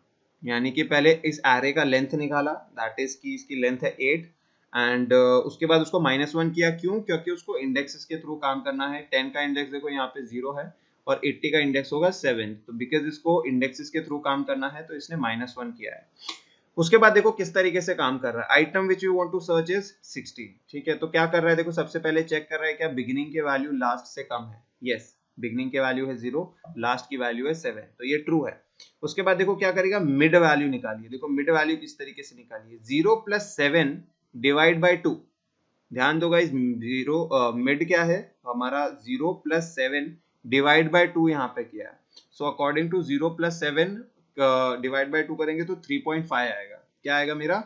यानी कि पहले इस एरे का लेंथ निकाला, दैट इज की इसकी लेंथ है 8 एंड उसके बाद उसको -1 किया, क्यों, क्योंकि उसको इंडेक्सेस के थ्रू काम करना है। 10 का इंडेक्स देखो यहाँ पे 0 है और 80 का इंडेक्स होगा 7, तो बिकॉज इसको इंडेक्सेस के थ्रू काम करना है तो इसने -1 किया है। उसके बाद देखो किस तरीके से काम कर रहा है, item which you want to search is 60, ठीक है। तो क्या कर रहा है, देखो सबसे पहले चेक कर रहा है क्या बिगिनिंग के वैल्यू लास्ट से कम है, यस, बिगिनिंग के वैल्यू है 0, लास्ट की वैल्यू है 7, तो ये ट्रू है। उसके बाद देखो क्या करेगा, मिड वैल्यू निकालिए, देखो मिड वैल्यू किस तरीके से निकालिए, 0 + 7 डिवाइड बाय 2, ध्यान दो गाइस, 0 मिड क्या है हमारा, 0 + 7 डिवाइड बाय 2 यहाँ पे किया है। So according to 0 + 7 divide by 2 करेंगे तो 3.5 आएगा, क्या आएगा मेरा,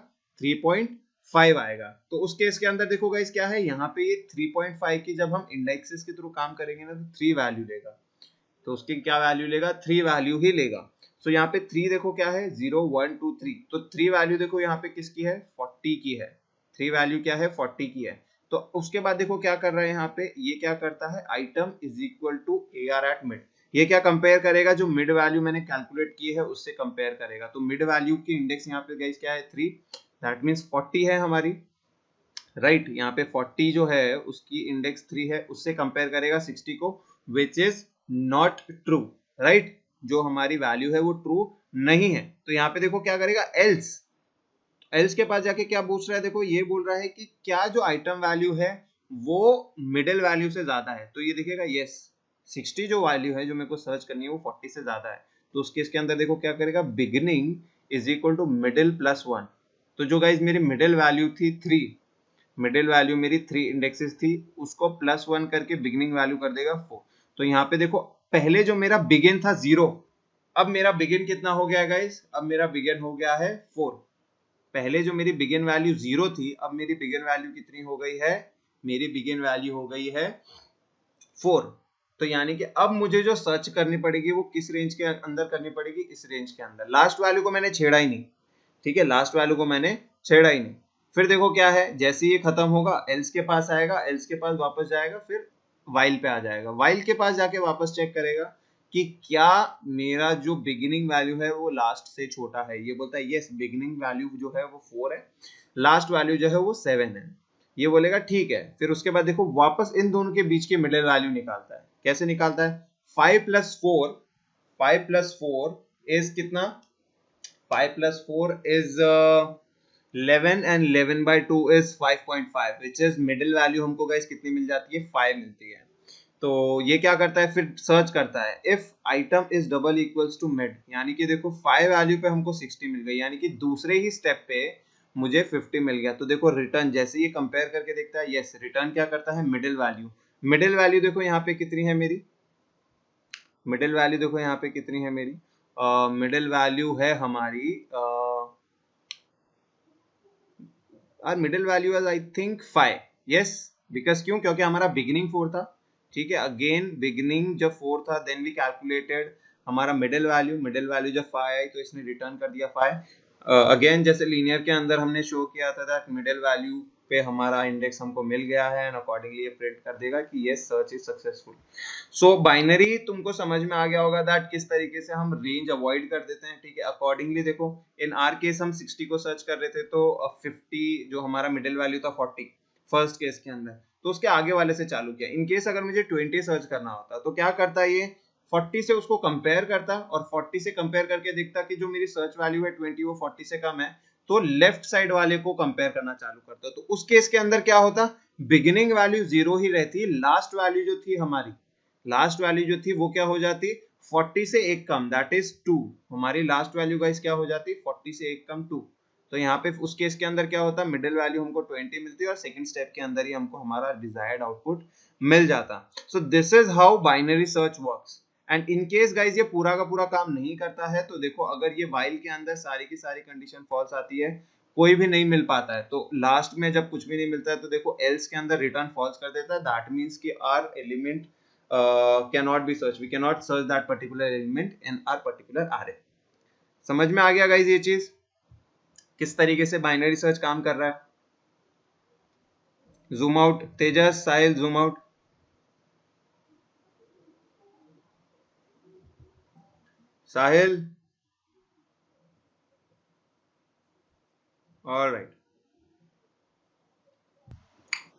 3.5 आएगा। तो उस केस के अंदर देखो गाइस क्या है, यहाँ पे ये 3.5 की जब हम इंडेक्सेस के थ्रू काम करेंगे ना तो 3 वैल्यू लेगा, तो उसकी क्या वैल्यू लेगा, 3 वैल्यू ही लेगा। सो यहाँ पे 3 देखो क्या है, 0 1 2 3, तो 3 वैल्यू देखो यहाँ पे किसकी है, 40 की है, 3 वैल्यू क्या है, 40 की है। तो उसके बाद देखो क्या कर रहा है यहाँ पे, ये क्या करता है, item is equal to AR at mid, ये क्या कंपेयर करेगा, जो मिड वैल्यू मैंने कैलकुलेट की है उससे कंपेयर करेगा। तो मिड वैल्यू की इंडेक्स यहाँ पे गाइस क्या है, 3, दैट मीन्स 40 है हमारी, राइट यहाँ पे 40 जो है उसकी इंडेक्स 3 है, उससे कंपेयर करेगा 60 को, which is not true, right, जो हमारी वैल्यू है वो ट्रू नहीं है। तो यहाँ पे देखो क्या करेगा, एल्स, एल्स के पास जाके क्या पूछ रहा है, देखो ये बोल रहा है कि क्या जो आइटम वैल्यू है वो मिडिल वैल्यू से ज्यादा है, तो ये दिखेगा यस, 60 जो वैल्यू है जो मेरे को सर्च करनी है वो 40 से ज्यादा है, तो उस केस के अंदर देखो क्या करेगा, beginning is equal to middle plus 1, तो जो गाइज मेरी मिडिल वैल्यू थी 3, मिडिल वैल्यू मेरी 3 इंडेक्सेस थी, उसको +1 करके बिगिनिंग वैल्यू कर देगा 4। तो यहाँ पे देखो पहले जो मेरा बिगिन था 0, अब मेरा बिगिन कितना हो गया गाइस, अब मेरा बिगिन हो गया है 4। पहले जो मेरी बिगिन वैल्यू 0 थी, अब मेरी बिगिन वैल्यू कितनी हो गई है, मेरी बिगिन वैल्यू हो गई है 4। तो यानी कि अब मुझे जो सर्च करनी पड़ेगी वो किस रेंज के अंदर करनी पड़ेगी, इस रेंज के अंदर। लास्ट वैल्यू को मैंने छेड़ा ही नहीं, ठीक है, लास्ट वैल्यू को मैंने छेड़ा ही नहीं। फिर देखो क्या है, जैसे ये खत्म होगा एल्स के पास आएगा, एल्स के पास वापस जाएगा, फिर वाइल पे आ जाएगा, वाइल के पास जाके वापस चेक करेगा कि क्या मेरा जो बिगिनिंग वैल्यू है वो लास्ट से छोटा है, ये बोलता है यस, बिगिनिंग वैल्यू जो है वो 4 है, लास्ट वैल्यू जो है वो 7 है, ये बोलेगा ठीक है। फिर उसके बाद देखो वापस इन दोनों के बीच के मिडिल वैल्यू निकालता है, कैसे निकालता है, 5 + 4, 5 + 4 इज कितना, 5 + 4 is 11 and 11/2 is 5.5, which is middle value हमको गाइस कितनी मिल जाती है, 5 मिलती है। तो ये क्या करता है, फिर सर्च करता है if item is double equals to mid, यानी कि देखो 5 वैल्यू पे हमको 60 मिल गई, यानी कि दूसरे ही स्टेप पे मुझे 50 मिल गया। तो देखो रिटर्न जैसे ये कंपेयर करके देखता है, यस रिटर्न क्या करता है, मिडिल वैल्यू, मिडिल वैल्यू देखो यहाँ पे कितनी है मेरी, मिडिल वैल्यू देखो यहाँ पे कितनी है मेरी, मिडिल वैल्यू है हमारी middle value is I think 5, yes, because क्यों, क्योंकि हमारा बिगिनिंग 4 था, ठीक है, अगेन बिगिनिंग जब 4 था देन वी कैलकुलेटेड हमारा मिडिल वैल्यू, मिडिल वैल्यू जब 5 आई तो इसने रिटर्न कर दिया 5। अगेन जैसे लीनियर के अंदर हमने शो किया था दैट मिडिल वैल्यू पे हमारा इंडेक्स हमको मिल गया है एंड अकॉर्डिंगली ये प्रिंट कर देगा कि ये search is successful. So binary तुमको समझ में आ गया होगा दैट किस तरीके से हम रेंज अवॉइड कर देते हैं, ठीक है। अकॉर्डिंगली देखो इन आर केस हम 60 को सर्च कर रहे थे तो 50 जो हमारा मिडिल वैल्यू था 40 फर्स्ट केस के अंदर, तो उसके आगे वाले से चालू किया। इन केस अगर मुझे 20 सर्च करना होता तो क्या करता ये 40 से उसको कंपेयर करता और 40 से कंपेयर करके देखता कि जो मेरी सर्च वैल्यू है 20 वो 40 से कम है, तो लेफ्ट साइड वाले को कंपेयर करना चालू करता। तो उस केस के अंदर क्या होता, बिगिनिंग वैल्यू 0 ही रहती, लास्ट वैल्यू जो थी हमारी, लास्ट वैल्यू जो थी वो क्या हो जाती 40 से एक कम, दैट इज 2। हमारी लास्ट वैल्यू गाइस क्या हो जाती 40 से एक कम 2। तो यहाँ पे उस केस के अंदर क्या होता, मिडिल वैल्यू हमको 20 मिलती है और सेकंड स्टेप के अंदर ही हमको हमारा डिजायर्ड आउटपुट मिल जाता। सो this is how binary search works. And in case guys ये पूरा का पूरा काम नहीं करता है तो देखो अगर ये व्हाइल के अंदर सारी की सारी कंडीशन फॉल्स आती है, कोई भी नहीं मिल पाता है, तो लास्ट में जब कुछ भी नहीं मिलता है तो देखो एल्स के अंदर रिटर्न फॉल्स कर देता है, दैट मींस कि our element cannot be searched, we cannot search that particular element in our particular array। समझ में आ गया गाइज ये चीज किस तरीके से बाइनरी सर्च काम कर रहा है। जूम आउट तेजस, साहिल जूम आउट। साहिल, ऑलराइट।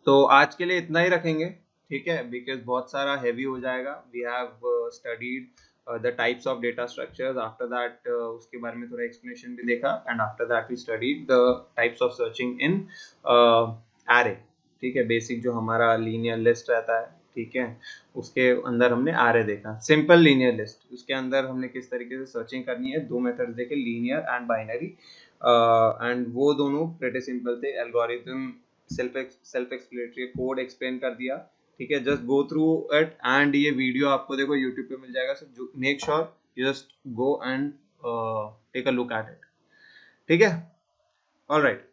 तो आज के लिए इतना ही रखेंगे, ठीक है, बिकॉज बहुत सारा हैवी हो जाएगा। We have studied the types of data structures, after that उसके बारे में थोड़ा एक्सप्लेनेशन भी देखा, and after that we studied the types of searching in array, ठीक है। बेसिक जो हमारा लीनियर लिस्ट रहता है, ठीक है, उसके अंदर हमने एरे देखा, सिंपल लीनियर लिस्ट, उसके अंदर हमने किस तरीके से सर्चिंग करनी है, दो मेथड्स देखे, लीनियर एंड बाइनरी, एंड वो दोनों प्रेटी सिंपल थे। Algorithm self explanatory code explain कर दिया, ठीक है। Just go through it, and ये वीडियो आपको देखो यूट्यूब पे मिल जाएगा, so make sure you just go and take a look at it, ठीक है। ऑलराइट।